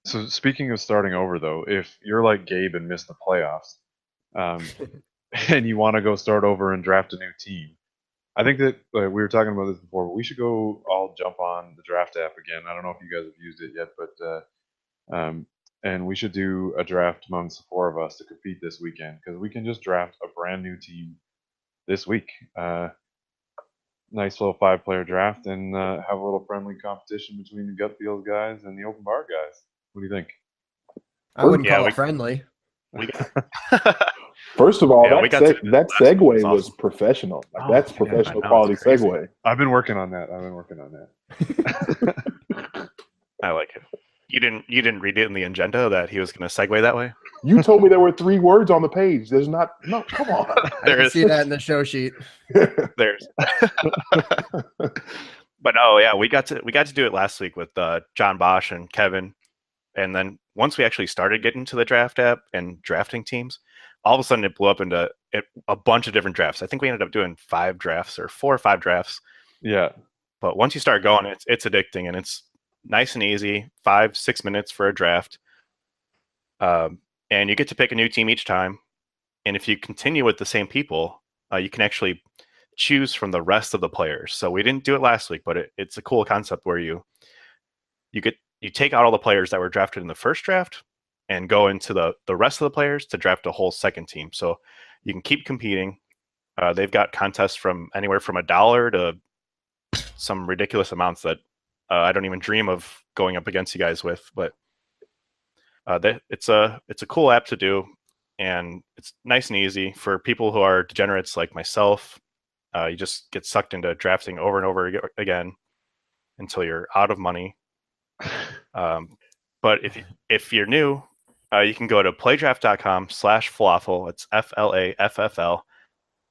So speaking of starting over, though, if you're like Gabe and miss the playoffs, and you want to go start over and draft a new team, I think that we were talking about this before, but we should go all jump on the draft app again. I don't know if you guys have used it yet, but and we should do a draft amongst the 4 of us to compete this weekend because we can just draft a brand new team this week. Nice little 5-player draft and have a little friendly competition between the Gut Feels guys and the Open Bar guys. What do you think? I wouldn't call it friendly. First of all, that segue was professional. Like that's professional quality segue. I've been working on that. I like it. You didn't read it in the agenda that he was going to segue that way? You told me there were 3 words on the page. There's not. No, come on. I can see that in the show sheet. There's. But no, yeah, we got to do it last week with John Bosch and Kevin, and then once we actually started getting to the draft app and drafting teams, all of a sudden it blew up into a bunch of different drafts. I think we ended up doing 5 drafts or 4 or 5 drafts. Yeah. But once you start going, it's addicting, and it's nice and easy. 5-6 minutes for a draft. And you get to pick a new team each time. And if you continue with the same people, you can actually choose from the rest of the players. So we didn't do it last week, but it's a cool concept where you take out all the players that were drafted in the first draft and go into the rest of the players to draft a whole second team. So you can keep competing. They've got contests from anywhere from $1 to some ridiculous amounts that I don't even dream of going up against you guys with. But it's a cool app to do. and it's nice and easy for people who are degenerates like myself. You just get sucked into drafting over and over again until you're out of money. But if you're new, you can go to playdraft.com/falafel. It's FLAFFL.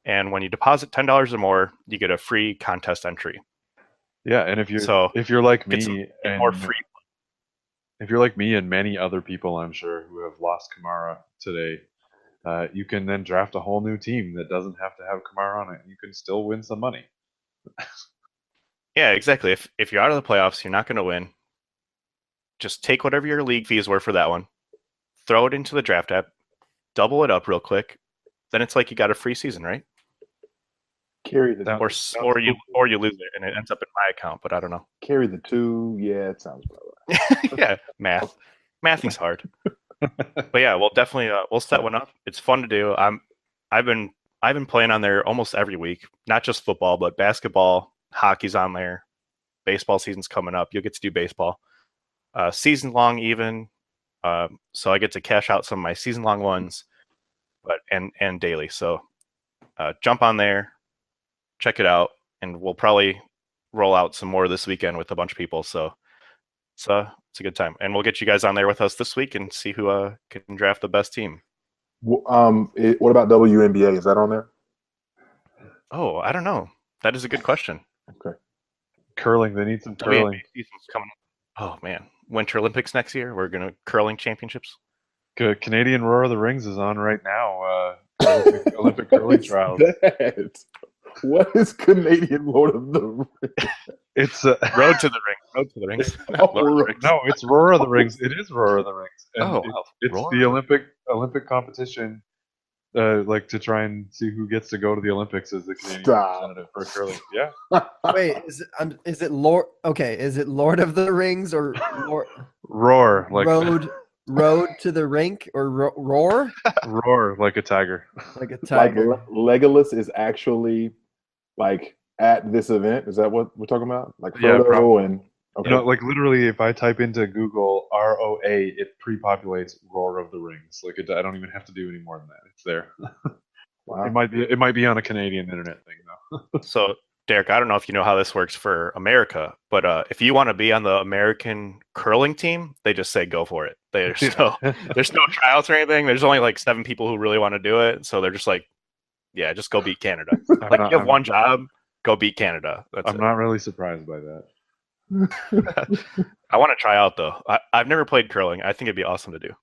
And when you deposit $10 or more, you get a free contest entry. Yeah, and if you're like me and more free. If you're like me and many other people, I'm sure, who have lost Kamara today, you can then draft a whole new team that doesn't have to have Kamara on it. You can still win some money. Yeah, exactly. If you're out of the playoffs, you're not going to win. Just take whatever your league fees were for that one, throw it into the draft app, double it up real quick. Then it's like you got a free season, right? Carry the or you lose it and it ends up in my account, but I don't know. Carry the 2, yeah, it sounds about right. Yeah, mathing's hard. But yeah, we'll definitely we'll set one up. It's fun to do. I've been playing on there almost every week, not just football, but basketball, hockey's on there. Baseball season's coming up. You'll get to do baseball, season long even. So I get to cash out some of my season long ones, but and daily. So jump on there. Check it out, and we'll probably roll out some more this weekend with a bunch of people. So it's a good time, and we'll get you guys on there with us this week and see who can draft the best team. What about WNBA? Is that on there? Oh, I don't know. That is a good question. Okay. Curling, they need some curling. Season's coming up. Oh man, Winter Olympics next year. We're gonna curling championships. Canadian Roar of the Rings is on right now. Olympic curling trials. What is Canadian Lord of the Rings? It's Road to the Ring. Road to the Rings. No, it's Roar of the Rings. It is Roar of the Rings. And it's Roar. the Olympic competition, like to try and see who gets to go to the Olympics as the Canadian representative for curling. Yeah. Wait, is it Lord? Okay, is it Lord of the Rings or Roar, like Road to the Rink or Roar? Roar like a tiger. Like a tiger. Like Legolas is actually like at this event. Is that what we're talking about? Like Frodo and okay. You know, like literally, if I type into Google ROA, it pre-populates Roar of the Rings. Like I don't even have to do any more than that. It's there. Wow. It might be on a Canadian internet thing though. So, Derek, I don't know if you know how this works for America, but if you want to be on the American curling team, they just say go for it. There's no tryouts or anything. There's only like 7 people who really want to do it, so they're just like, yeah, just go beat Canada. You have one job, go beat Canada. I'm not really surprised by that. I want to try out though. I've never played curling. I think it'd be awesome to do.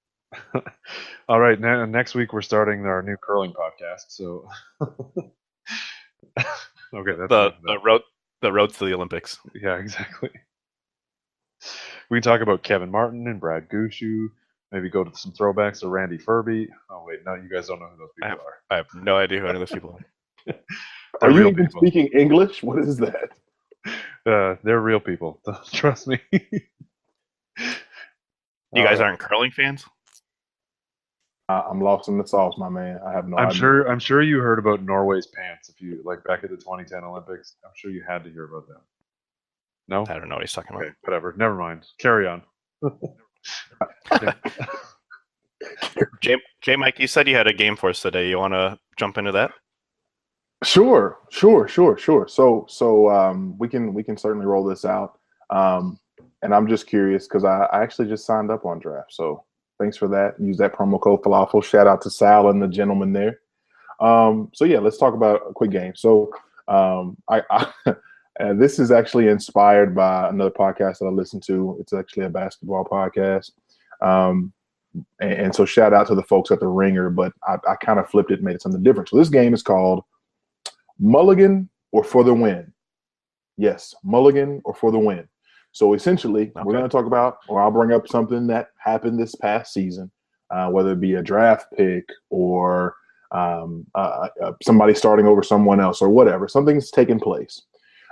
All right, next week we're starting our new curling podcast. So, okay, that's the road to the Olympics. Yeah, exactly. We can talk about Kevin Martin and Brad Gushu. Maybe go to some throwbacks to Randy Furby. Oh wait, no, you guys don't know who those people are. I have no idea who any of those people are. Are you even speaking English? What is that? They're real people. Trust me. You guys aren't curling fans? I'm lost in the sauce, my man. I have no idea. I'm sure you heard about Norway's pants if you like back at the 2010 Olympics. I'm sure you had to hear about them. No? I don't know what he's talking about. Okay, whatever. Never mind. Carry on. J Mike, you said you had a game for us today. You want to jump into that? Sure. So we can certainly roll this out. And I'm just curious because I actually just signed up on draft. So thanks for that. Use that promo code Falafel. Shout out to Sal and the gentleman there. So yeah, let's talk about a quick game. So this is actually inspired by another podcast that I listen to. It's actually a basketball podcast. And so shout out to the folks at the Ringer, but I kind of flipped it and made it something different. So this game is called Mulligan or For the Win. Yes, Mulligan or For the Win. So essentially, we're going to talk about, or I'll bring up something that happened this past season, whether it be a draft pick or somebody starting over someone else or whatever. Something's taken place.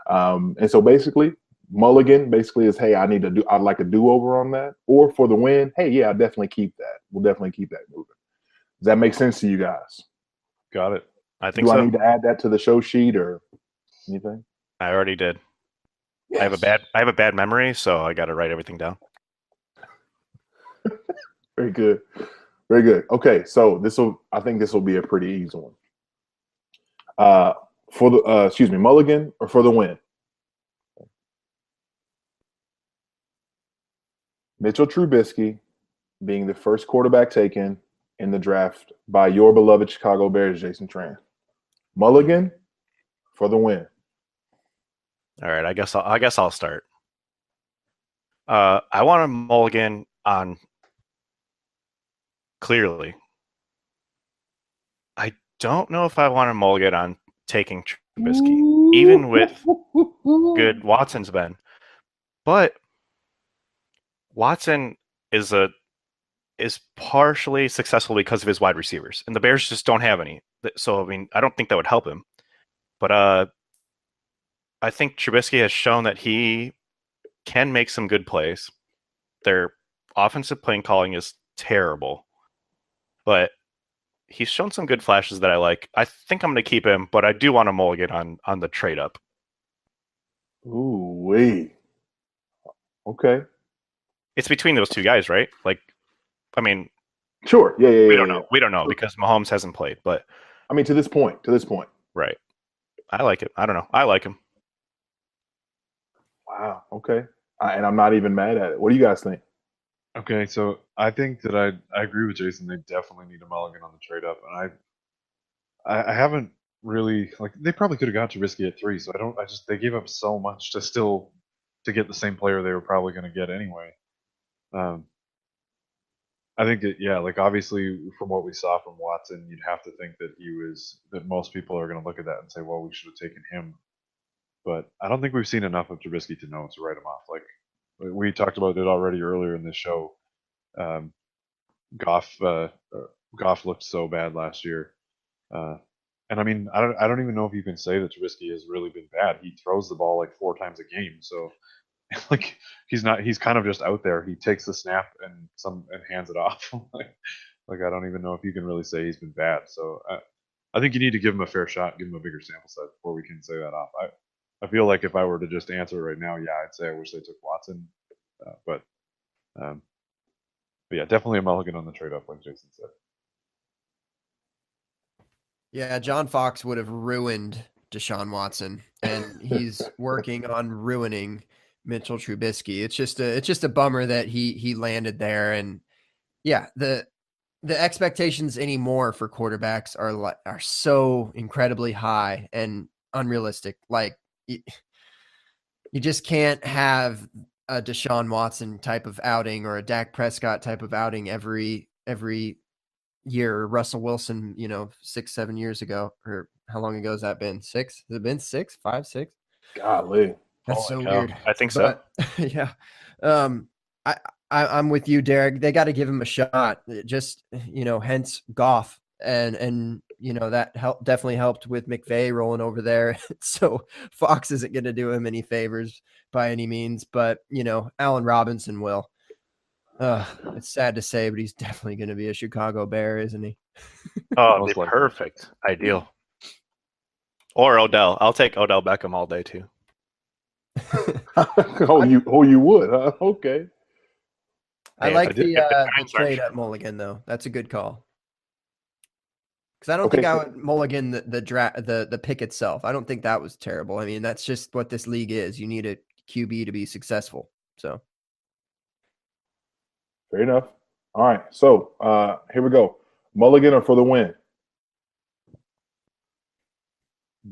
And so basically, Mulligan basically is, hey, I'd like a do-over on that. Or For the Win, hey, yeah, I'll definitely keep that. We'll definitely keep that moving. Does that make sense to you guys? Got it. I think so. Do I need to add that to the show sheet or anything? I already did. Yes. I have a bad memory, so I got to write everything down. Very good. Very good. Okay, so I think this will be a pretty easy one. For the mulligan or for the win? Mitchell Trubisky being the first quarterback taken in the draft by your beloved Chicago Bears, Jason Tran. Mulligan for the win. All right, I guess I'll start. I want a mulligan on clearly. I don't know if I want a mulligan on taking Trubisky, even with good Watson's been. But Watson is partially successful because of his wide receivers, and the Bears just don't have any. So I mean, I don't think that would help him. But I think Trubisky has shown that he can make some good plays. Their offensive playing calling is terrible, but he's shown some good flashes that I like. I think I'm going to keep him, but I do want a mulligan on the trade up. Ooh, wait. Okay. It's between those two guys, right? Like, I mean, sure. Yeah. We don't know. We don't know because Mahomes hasn't played, but I mean, to this point. Right. I like it. I don't know. I like him. Wow. Okay. And I'm not even mad at it. What do you guys think? Okay, so I think that I agree with Jason. They definitely need a mulligan on the trade up, and I haven't really like they probably could have got Trubisky at 3. So they gave up so much to get the same player they were probably going to get anyway. I think like obviously from what we saw from Watson, you'd have to think that most people are going to look at that and say, well, we should have taken him. But I don't think we've seen enough of Trubisky to know to write him off. Like we talked about it already earlier in this show. Goff looked so bad last year, and I mean I don't even know if you can say that Trubisky has really been bad. He throws the ball like 4 times a game, so like he's kind of just out there. He takes the snap and hands it off. like I don't even know if you can really say he's been bad. So I think you need to give him a fair shot, give him a bigger sample set before we can say that off. I feel like if I were to just answer it right now, yeah, I'd say I wish they took Watson, but yeah, definitely a mulligan on the trade up, like Jason said. Yeah, John Fox would have ruined Deshaun Watson, and he's working on ruining Mitchell Trubisky. It's just a bummer that he landed there, and yeah, the expectations anymore for quarterbacks are so incredibly high and unrealistic. Like you just can't have a Deshaun Watson type of outing or a Dak Prescott type of outing every year. Russell Wilson, 6-7 years ago, or how long ago has that been? 6? Has it been 6? 5, 6? Golly, that's so weird. I think so. Yeah, I'm with you, Derek. They got to give him a shot. Just hence Goff, and that definitely helped with McVay rolling over there. So Fox isn't going to do him any favors by any means, but Allen Robinson will. It's sad to say, but he's definitely going to be a Chicago Bear, isn't he? Oh, the perfect. Ideal. Or Odell. I'll take Odell Beckham all day too. you would, huh? Okay. I like the trade at mulligan though. That's a good call. Because I don't think I would mulligan the pick itself. I don't think that was terrible. I mean, that's just what this league is. You need a QB to be successful. So fair enough. All right. So here we go. Mulligan or for the win?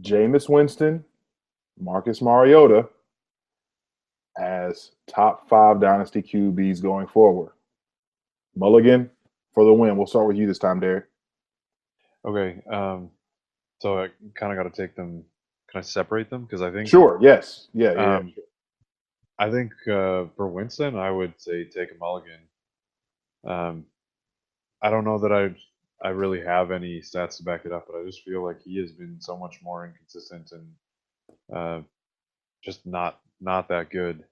Jameis Winston, Marcus Mariota as top 5 dynasty QBs going forward. Mulligan for the win. We'll start with you this time, Derek. Okay. So I kind of got to take them. Can I separate them? Because I think. Sure. Yes. Yeah. Sure. I think for Winston, I would say take a mulligan. I don't know that I really have any stats to back it up, but I just feel like he has been so much more inconsistent and just not that good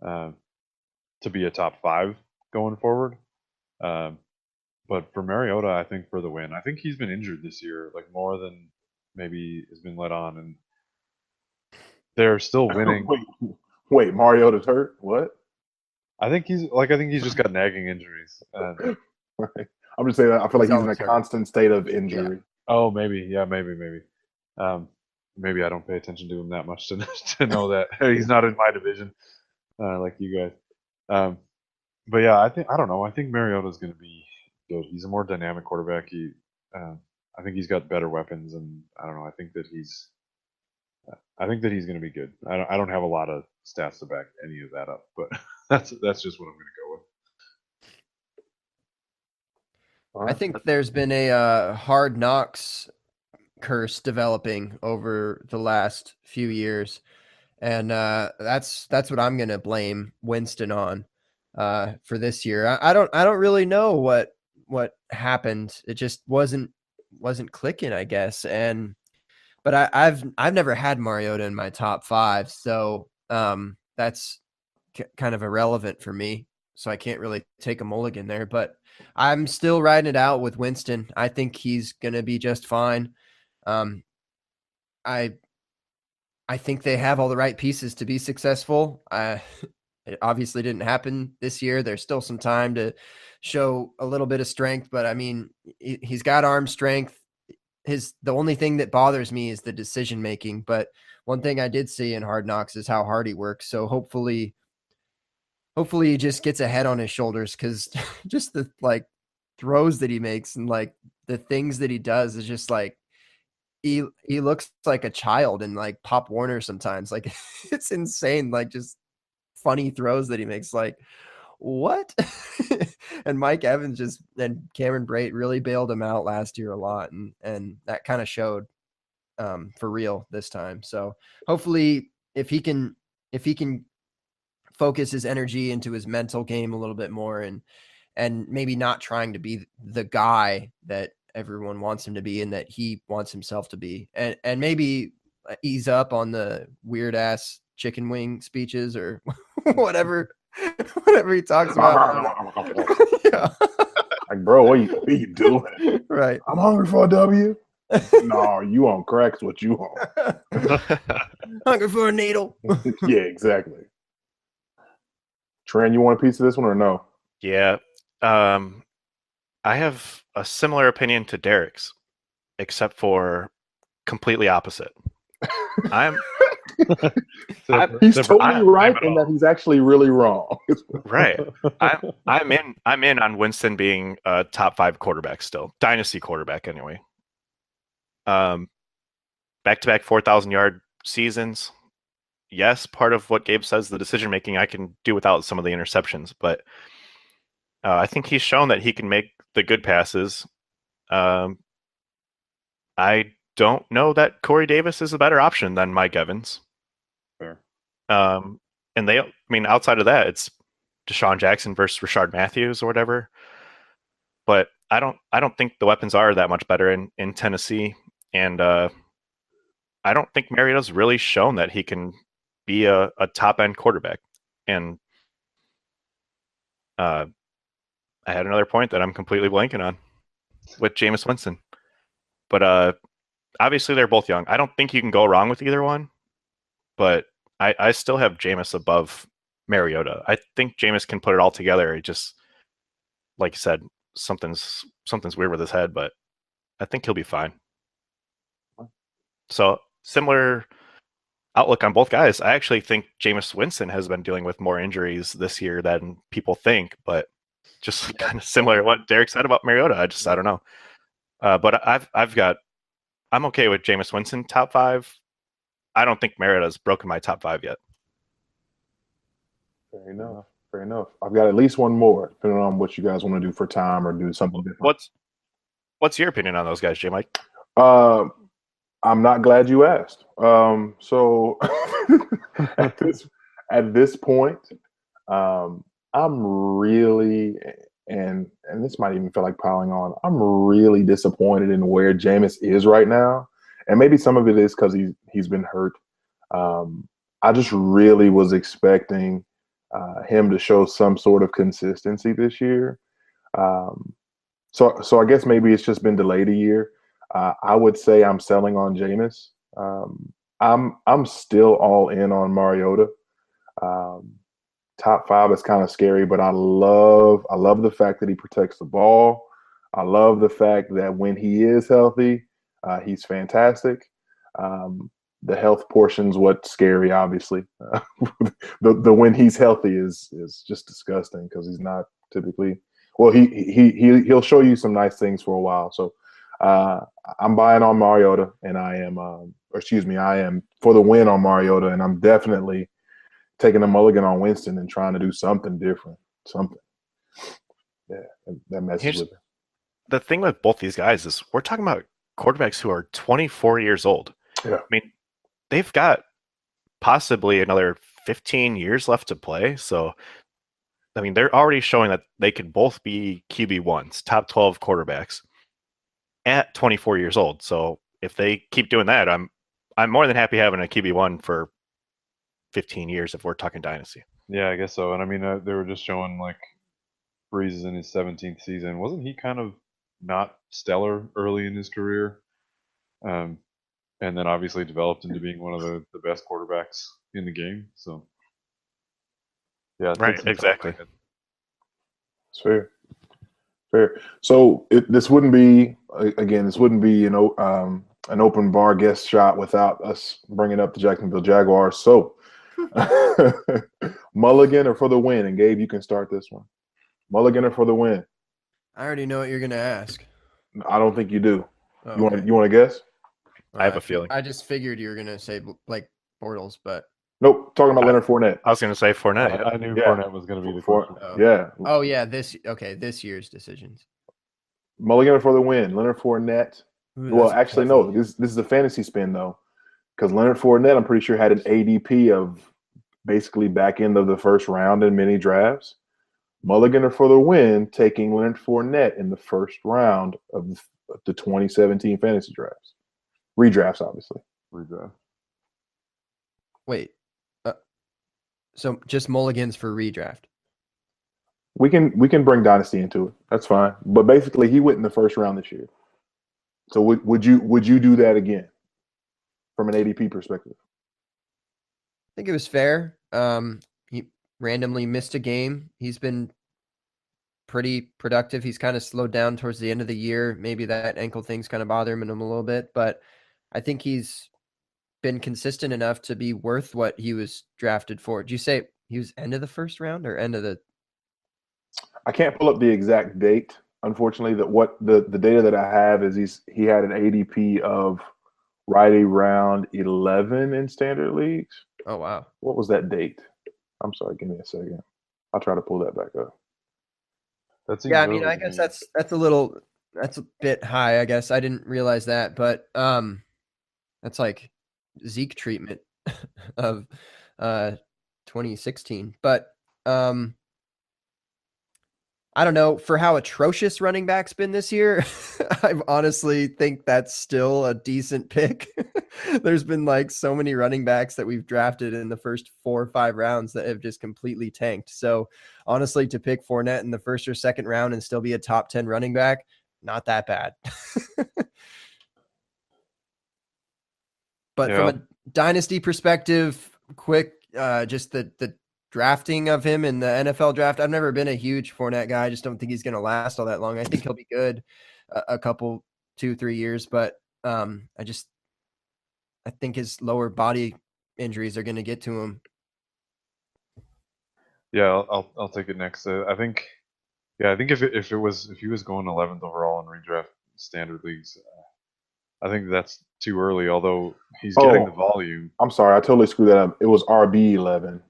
to be a top 5 going forward. But for Mariota, I think for the win. I think he's been injured this year, like more than maybe has been let on, and they're still winning. Wait, Mariota's hurt? What? I think he's just got nagging injuries. Right. I'm just saying that I feel like he's in a Always hurt. constant state of injury. Oh, maybe. Yeah, maybe. Um, maybe I don't pay attention to him that much to to know that he's not in my division like you guys. But yeah, I don't know. I think Mariota's going to be good. He's a more dynamic quarterback. I think he's got better weapons, and I don't know. I think that he's going to be good. I don't have a lot of stats to back any of that up, but that's just what I'm going to go with. All I right. think there's been a hard knocks curse developing over the last few years, and that's what I'm going to blame Winston on for this year. I don't really know what happened. It just wasn't clicking, I guess. But I've never had Mariota in my top 5, so that's kind of irrelevant for me. So I can't really take a mulligan there, but I'm still riding it out with Winston. I think he's going to be just fine. I think they have all the right pieces to be successful. It obviously didn't happen this year. There's still some time to show a little bit of strength, but I mean, he's got arm strength. The only thing that bothers me is the decision making. But one thing I did see in Hard Knocks is how hard he works. So hopefully he just gets a head on his shoulders, because just the like throws that he makes and like the things that he does is just like he looks like a child in like Pop Warner sometimes. Like it's insane, like just funny throws that he makes. Like, what? And Mike Evans and Cameron Brate really bailed him out last year a lot, and that kind of showed for real this time. So hopefully if he can focus his energy into his mental game a little bit more, and maybe not trying to be the guy that everyone wants him to be and that he wants himself to be, and maybe ease up on the weird ass chicken wing speeches or whatever he talks about. Yeah. Like, bro, what are you doing? Right. I'm hungry for a W. No, you on crack's what you on. Hungry for a needle. Yeah, exactly. Tran, you want a piece of this one or no? Yeah. I have a similar opinion to Derek's, except for completely opposite. He's totally right in that he's actually really wrong. Right. I'm in on Winston being a top 5 quarterback still. Dynasty quarterback anyway. Back-to-back 4,000-yard seasons. Yes, part of what Gabe says, the decision making, I can do without some of the interceptions, but I think he's shown that he can make the good passes. I don't know that Corey Davis is a better option than Mike Evans. Fair. And outside of that, it's Deshaun Jackson versus Rashard Matthews or whatever. But I don't think the weapons are that much better in Tennessee, and I don't think Mariota's really shown that he can be a top end quarterback. And I had another point that I'm completely blanking on with Jameis Winston. But obviously they're both young. I don't think you can go wrong with either one, but I still have Jameis above Mariota. I think Jameis can put it all together. It just, like you said, something's weird with his head, but I think he'll be fine. So similar outlook on both guys. I actually think Jameis Winston has been dealing with more injuries this year than people think, but just kind of similar to what Derek said about Mariota. I don't know. But I'm okay with Jameis Winston top 5. I don't think Mariota's broken my top 5 yet. Fair enough. I've got at least one more, depending on what you guys want to do for time or do something different. What's your opinion on those guys, J. Mike? I'm not glad you asked. So at this point, I'm really, and this might even feel like piling on, I'm really disappointed in where Jameis is right now. And maybe some of it is because he's been hurt. I just really was expecting him to show some sort of consistency this year. So I guess maybe it's just been delayed a year. I would say I'm selling on Jameis. I'm still all in on Mariota. Top 5 is kind of scary, but I love the fact that he protects the ball. I love the fact that when he is healthy, he's fantastic. The health portion's what's scary, obviously. The when he's healthy is just disgusting because he's not typically. Well, he'll show you some nice things for a while. So I'm buying on Mariota, and I am for the win on Mariota, and I'm definitely taking a mulligan on Winston and trying to do something different. Something. Yeah, that messes Here's with me. the thing with both these guys is we're talking about quarterbacks who are 24 years old. Yeah. I mean, they've got possibly another 15 years left to play. So, I mean, they're already showing that they could both be QB1s, top 12 quarterbacks at 24 years old. So, if they keep doing that, I'm more than happy having a QB1 for 15 years if we're talking dynasty. Yeah, I guess so. And I mean, they were just showing like Breeze is in his 17th season. Wasn't he kind of not stellar early in his career? And then obviously developed into being one of the best quarterbacks in the game. So, yeah, it Right, takes some exactly. time. It's fair. Fair. So this wouldn't be an open bar guest shot without us bringing up the Jacksonville Jaguars. So mulligan or for the win, and Gabe, you can start this one. Mulligan or for the win? I already know what you're gonna ask. I don't think you do. Oh, You okay. want to guess? I have a feeling. I just figured you were gonna say Blake Bortles, but Nope. Talking about Leonard Fournette. I was going to say Fournette. Yeah. I knew Yeah. Fournette was going to be the question. Oh. Yeah. oh yeah, this year's decisions. Mulligan or for the win? Leonard Fournette. Ooh, Well, that's actually, tough no. one. This is a fantasy spin though, because Leonard Fournette, I'm pretty sure, had an ADP of basically back end of the first round in many drafts. Mulligan for the win, taking Leonard Fournette in the first round of the 2017 fantasy drafts. Redrafts, obviously. Redraft. Wait, so just mulligans for redraft. We can bring Dynasty into it. That's fine. But basically, he went in the first round this year. So would you do that again from an ADP perspective? I think it was fair. He randomly missed a game. He's been pretty productive. He's kind of slowed down towards the end of the year. Maybe that ankle thing's kind of bothering him a little bit, but I think he's been consistent enough to be worth what he was drafted for. Did you say he was end of the first round or end of the? I can't pull up the exact date. Unfortunately, the data that I have is he had an ADP of right around 11 in standard leagues. Oh wow! What was that date? I'm sorry. Give me a second. I'll try to pull that back up. That seems Yeah, I mean, early I to guess me. that's a bit high. I guess I didn't realize that, but that's like Zeke treatment of 2016. But I don't know, for how atrocious running back's been this year, I honestly think that's still a decent pick. There's been like so many running backs that we've drafted in the first 4 or 5 rounds that have just completely tanked. So honestly, to pick Fournette in the first or second round and still be a top 10 running back, not that bad. But from a dynasty perspective, quick, just the drafting of him in the NFL draft. I've never been a huge Fournette guy. I just don't think he's going to last all that long. I think he'll be good a couple, 2-3 years, but I think his lower body injuries are going to get to him. Yeah, I'll take it next. I think if he was going 11th overall in redraft standard leagues, I think that's too early. Although he's getting the volume. I'm sorry, I totally screwed that up. It was RB11.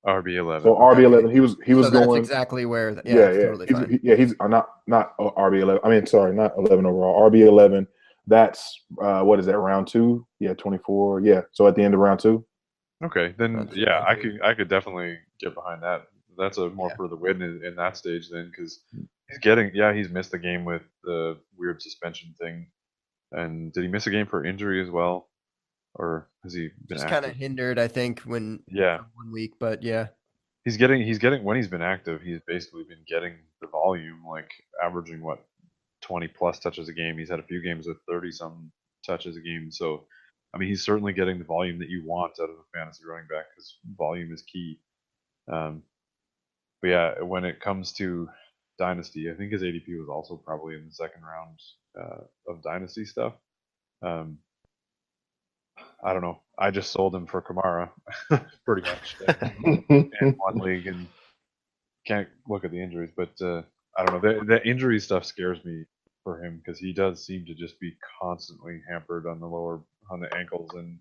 RB11. So RB11, he was so going. That's exactly where. Totally fine. He's not RB11. I mean, sorry, not 11 overall. RB11. That's what is that, round 2? Yeah, 24. Yeah. So at the end of round 2. Okay, then I could definitely get behind that. That's a more for the win in that stage then, because he's missed the game with the weird suspension thing, and did he miss a game for injury as well, or has he been just kind of hindered? I think when 1 week, but yeah, he's getting when he's been active, he's basically been getting the volume, like averaging 20 plus touches a game. He's had a few games with 30 some touches a game, so. I mean, he's certainly getting the volume that you want out of a fantasy running back because volume is key. But yeah, when it comes to Dynasty. I think his ADP was also probably in the second round of Dynasty stuff. I don't know. I just sold him for Kamara, pretty much, in one league, and can't look at the injuries. But I don't know. The injury stuff scares me for him because he does seem to just be constantly hampered on the ankles and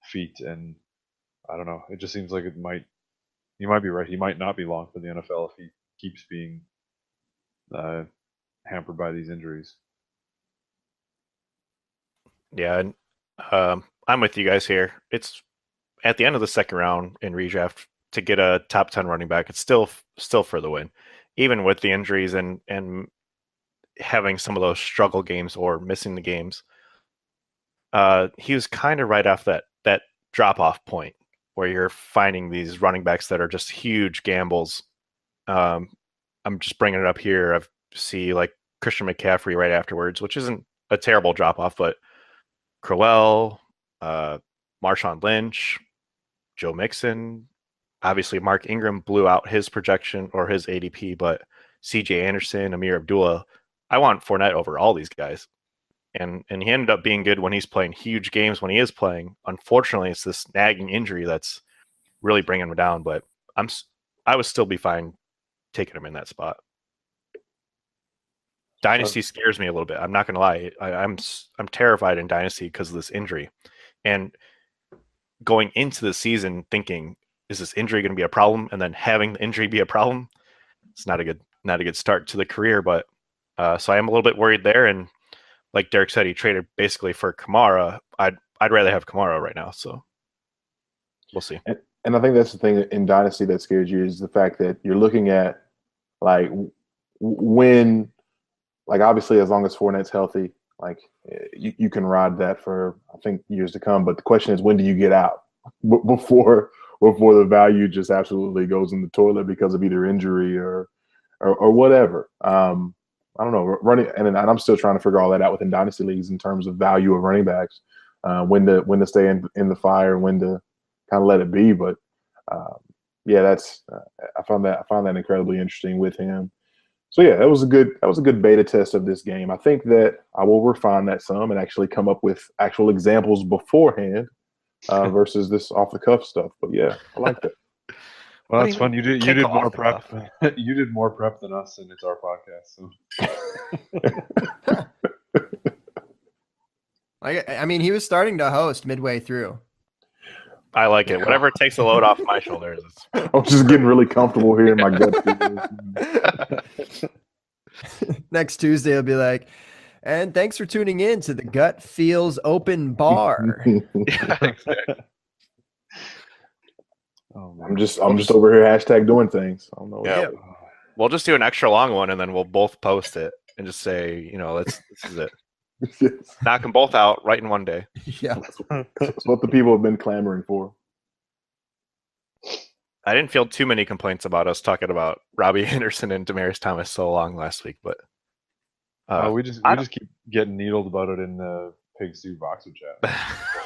feet, and I don't know. It just seems like it might. You might be right. He might not be long for the NFL if he keeps being hampered by these injuries. Yeah, and I'm with you guys here. It's at the end of the second round in redraft to get a top 10 running back. It's still for the win, even with the injuries and having some of those struggle games or missing the games. He was kind of right off that drop off point where you're finding these running backs that are just huge gambles. I'm just bringing it up here. I see like Christian McCaffrey right afterwards, which isn't a terrible drop off, but Crowell, Marshawn Lynch, Joe Mixon, obviously Mark Ingram blew out his projection or his ADP, but CJ Anderson, Amir Abdullah, I want Fournette over all these guys. And he ended up being good when he's playing huge games when he is playing. Unfortunately, it's this nagging injury that's really bringing him down, but I would still be fine taking him in that spot. Dynasty scares me a little bit. I'm not going to lie. I'm terrified in Dynasty because of this injury. And going into the season thinking, is this injury going to be a problem? And then having the injury be a problem, it's not a good start to the career. But so I am a little bit worried there. And like Derek said, he traded basically for Kamara. I'd rather have Kamara right now. So we'll see. And I think that's the thing in Dynasty that scares you is the fact that you're looking at like when, like obviously as long as Fournette's healthy, like you can ride that for I think years to come. But the question is, when do you get out before the value just absolutely goes in the toilet because of either injury or whatever? I don't know. Running and I'm still trying to figure all that out within Dynasty leagues in terms of value of running backs, when to stay in the fire, when to kind of let it be. But yeah, that's I found that incredibly interesting with him. So yeah, that was a good beta test of this game. I think that I will refine that some and actually come up with actual examples beforehand versus this off the cuff stuff. But yeah, I like that. Well, that's fun. You did more prep. You did more prep than us, and it's our podcast. So. I mean, he was starting to host midway through. I like it. Whatever takes the load off my shoulders. I was just getting really comfortable here in my gut. Next Tuesday, I'll be like, and thanks for tuning in to the Gut Feels Open Bar. Oh, I'm just over here hashtag doing things. I don't know. Yeah, we'll just do an extra long one and then we'll both post it and just say, this is it. Yes. Knock them both out right in one day. Yeah, that's what the people have been clamoring for. I didn't feel too many complaints about us talking about Robbie Anderson and Demaryius Thomas so long last week, but we just keep getting needled about it in the Pig Stew Boxer chat.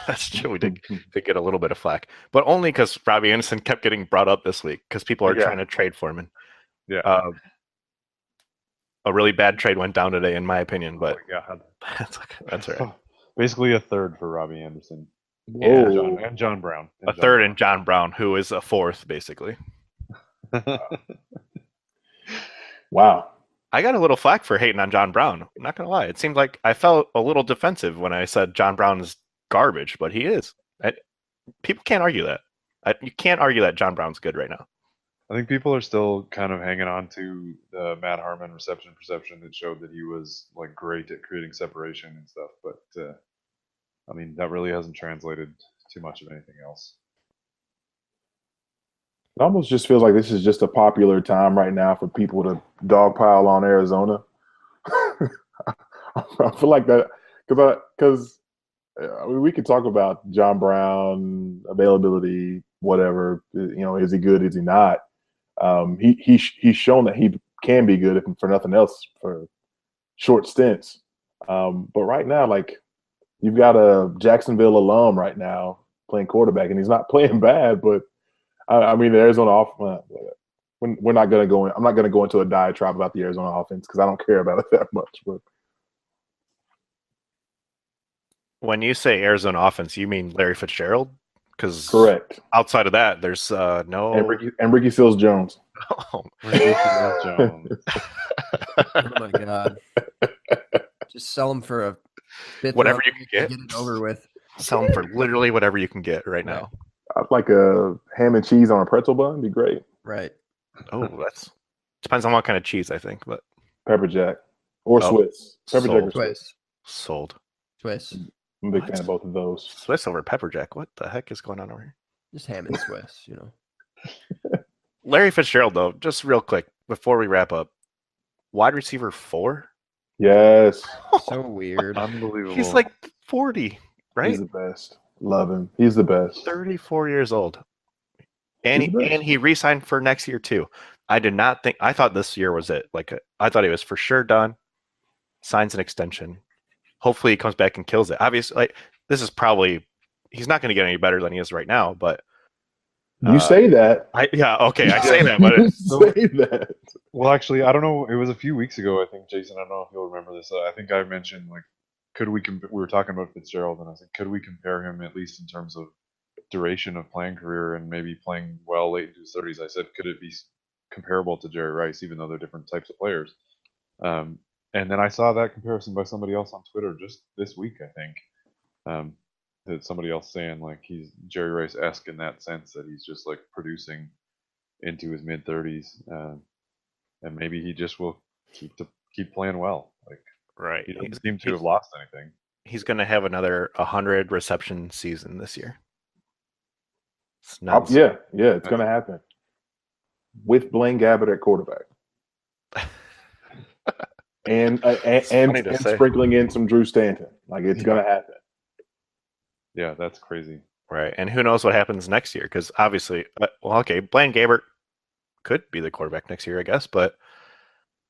That's true. We did get a little bit of flack, but only because Robbie Anderson kept getting brought up this week because people are trying to trade for him. And, a really bad trade went down today, in my opinion, but that's all right. Basically, a third for Robbie Anderson. Whoa. And John Brown. A third and John Brown, who is a fourth, basically. Wow. I got a little flack for hating on John Brown. I'm not going to lie. It seemed like I felt a little defensive when I said John Brown is garbage, but he is. People can't argue that. You can't argue that John Brown's good right now. I think people are still kind of hanging on to the Matt Harmon reception perception that showed that he was like great at creating separation and stuff. But I mean, that really hasn't translated too much of anything else. It almost just feels like this is just a popular time right now for people to dogpile on Arizona. I feel like that because we could talk about John Brown availability, whatever. Is he good? Is he not? He's shown that he can be good, if for nothing else, for short stints. But right now, like you've got a Jacksonville alum right now playing quarterback, and he's not playing bad, but. I mean, the Arizona we're not going to go in. I'm not going to go into a diatribe about the Arizona offense because I don't care about it that much. But When you say Arizona offense, you mean Larry Fitzgerald? Because correct. outside of that, there's no. And Ricky Seals-Jones. Oh, Ricky Seals-Jones. Oh my god! Just sell them for a fifth whatever level you can and get it over with. sell them for literally whatever you can get right now. I'd like a ham and cheese on a pretzel bun. Be great. Right. Oh, that's depends on what kind of cheese, I think, but Pepper jack or Swiss. Pepper jack or sold. Swiss. Sold. Swiss. I'm a big What? fan of both of those. Swiss over pepper jack. What the heck is going on over here? Just ham and Swiss, you know. Larry Fitzgerald, though, just real quick before we wrap up, wide receiver 4. Yes, So weird. Unbelievable. He's like 40, right? he's the best. Love him. He's the best. 34 years old, and He's the best. he re-signed for next year too. I did not think. I thought this year was it. I thought he was for sure done. Signs an extension. Hopefully, he comes back and kills it. Obviously, this is probably he's not going to get any better than he is right now. But You say that. I say that, but You say that. Well, actually, I don't know. It was a few weeks ago, I think, Jason. I don't know if you'll remember this. I think I mentioned, like, could we we were talking about Fitzgerald, and I said, could we compare him at least in terms of duration of playing career and maybe playing well late into his 30s? I said, could it be comparable to Jerry Rice, even though they're different types of players? And then I saw that comparison by somebody else on Twitter just this week, I think. That somebody else saying, like, he's Jerry Rice-esque in that sense, that he's just, like, producing into his mid-30s. And maybe he just will keep playing well. Like, right, he doesn't seem to have lost anything. he's going to have another 100 reception season this year. It's nuts. Yeah, it's going to happen. With Blaine Gabbert at quarterback. and sprinkling in some Drew Stanton. Like, it's going to happen. Yeah, that's crazy. Right, and who knows what happens next year? Because obviously, Blaine Gabbert could be the quarterback next year, I guess, but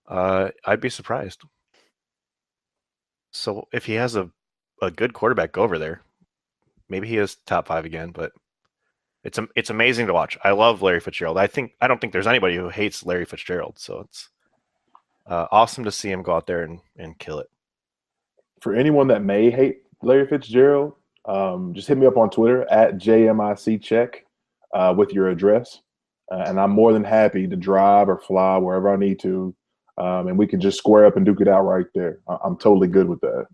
I'd be surprised. So if he has a good quarterback go over there, maybe he is top 5 again. But it's amazing to watch. I love Larry Fitzgerald. I don't think there's anybody who hates Larry Fitzgerald. So it's awesome to see him go out there and kill it. For anyone that may hate Larry Fitzgerald, just hit me up on Twitter at JMICCheck with your address. And I'm more than happy to drive or fly wherever I need to. And we can just square up and duke it out right there. I'm totally good with that.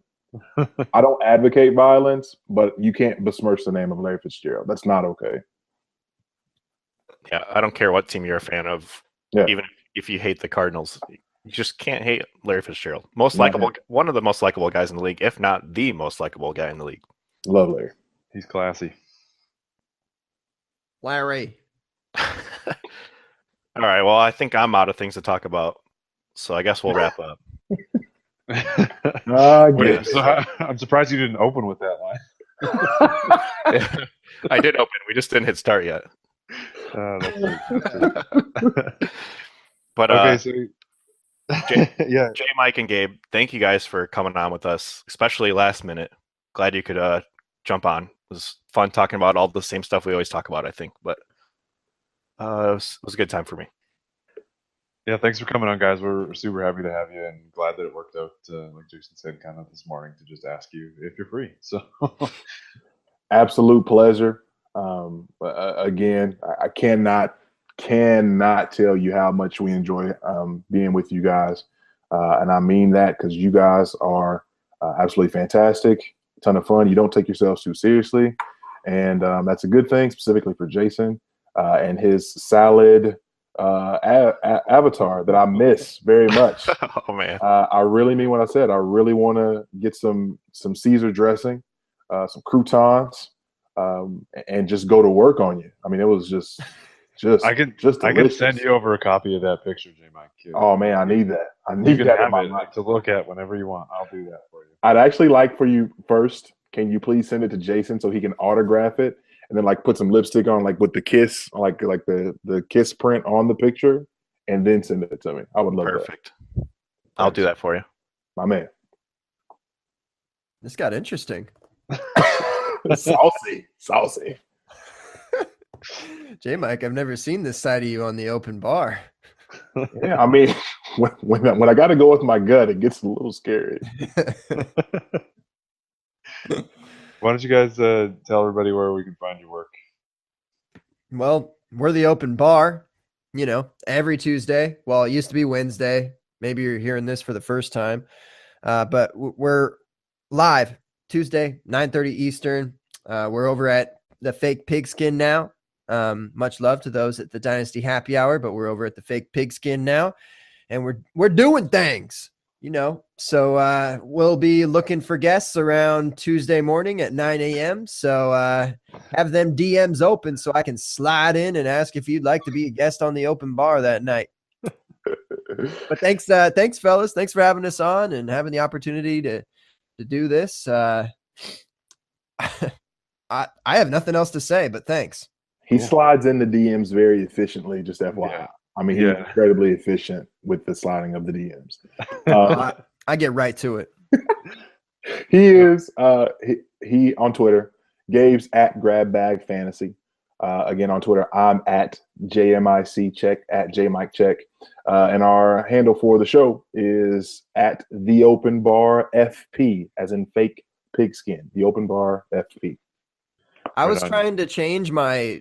I don't advocate violence, but you can't besmirch the name of Larry Fitzgerald. That's not okay. Yeah, I don't care what team you're a fan of. Yeah. Even if you hate the Cardinals, you just can't hate Larry Fitzgerald. One of the most likable guys in the league, if not the most likable guy in the league. Love Larry. He's classy. Larry. All right. Well, I think I'm out of things to talk about, so I guess we'll wrap up. Wait, so I'm surprised you didn't open with that line. I did open. We just didn't hit start yet. But okay, so Jay, Mike, and Gabe, thank you guys for coming on with us, especially last minute. Glad you could jump on. It was fun talking about all the same stuff we always talk about, I think. But it was a good time for me. Yeah, thanks for coming on, guys. We're super happy to have you and glad that it worked out, like Jason said, kind of this morning to just ask you if you're free. So, absolute pleasure. Again, I cannot tell you how much we enjoy being with you guys. And I mean that because you guys are absolutely fantastic, a ton of fun. You don't take yourselves too seriously. And that's a good thing, specifically for Jason and his salad avatar that I miss very much. Oh man, I really mean what I said. I really want to get some Caesar dressing, some croutons, and just go to work on you. I mean, it was just I can send you over a copy of that picture, J Mike. Oh man, I need that. I need you can that have in my it life to look at whenever you want. I'll do that for you. I'd actually like for you first. Can you please send it to Jason so he can autograph it? And then like put some lipstick on, like with the kiss, like the kiss print on the picture, and then send it to me. I would love that. Perfect. I'll do that for you, my man. This got interesting. Saucy. J Mike, I've never seen this side of you on the open bar. Yeah, I mean, when I got to go with my gut, it gets a little scary. Why don't you guys tell everybody where we can find your work? Well, we're the Open Bar, every Tuesday. Well, it used to be Wednesday. Maybe you're hearing this for the first time. But we're live Tuesday, 9:30 Eastern. We're over at the Fake Pigskin now. Much love to those at the Dynasty Happy Hour, but we're over at the Fake Pigskin now, and we're doing things, So we'll be looking for guests around Tuesday morning at 9 a.m. So have them DMs open so I can slide in and ask if you'd like to be a guest on the Open Bar that night. But thanks, fellas. Thanks for having us on and having the opportunity to do this. I have nothing else to say, but thanks. He slides in the DMs very efficiently, just FYI. Yeah. I mean, he's incredibly efficient with the sliding of the DMs. I get right to it. He is he on Twitter. Gabe's at GrabBagFantasy. Again on Twitter, I'm at JMICCheck, at JMikeCheck. And our handle for the show is at the Open Bar FP, as in fake pigskin. The Open Bar FP. I was trying to change my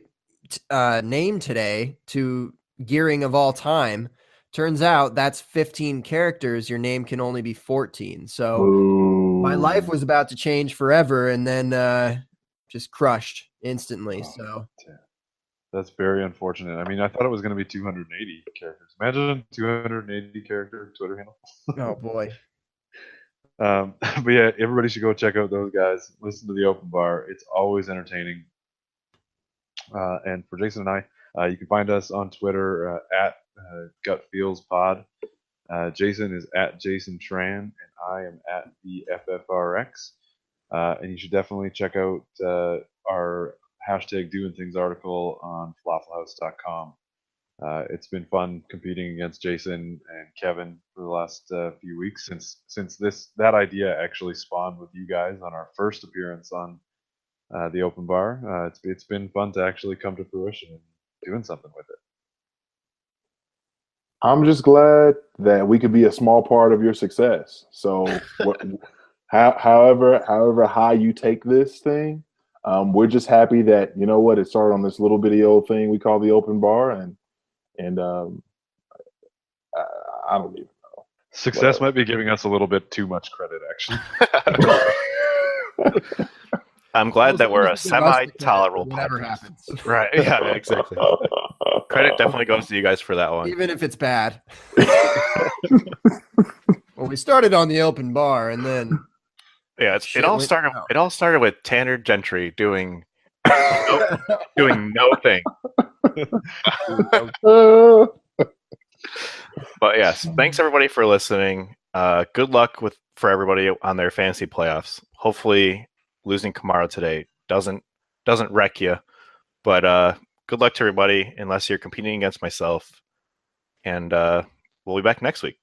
name today to Gearing of All Time. Turns out that's 15 characters. Your name can only be 14. So my life was about to change forever, and then just crushed instantly. So that's very unfortunate. I mean, I thought it was going to be 280 characters. Imagine 280 character Twitter handle. Oh boy. But yeah, everybody should go check out those guys. Listen to the Open Bar. It's always entertaining. And for Jason and I, you can find us on Twitter at GutFeelsPod. Jason is at Jason Tran, and I am at the FFRX. And you should definitely check out our hashtag Doing Things article on falafelhouse.com. It's been fun competing against Jason and Kevin for the last few weeks since that idea actually spawned with you guys on our first appearance on the Open Bar. It's been fun to actually come to fruition and doing something with it. I'm just glad that we could be a small part of your success. So, however high you take this thing, we're just happy that it started on this little bitty old thing we call the Open Bar, and I don't even know. Success might be giving us a little bit too much credit, actually. I'm glad that we're a semi-tolerable podcast. Right? Yeah, exactly. Credit definitely goes to you guys for that one, even if it's bad. Well, we started on the Open Bar, and then it all started with Tanner Gentry doing no thing. But yes, thanks everybody for listening. Good luck for everybody on their fantasy playoffs. Hopefully, losing Kamara today doesn't wreck you. But good luck to everybody, unless you're competing against myself. And we'll be back next week.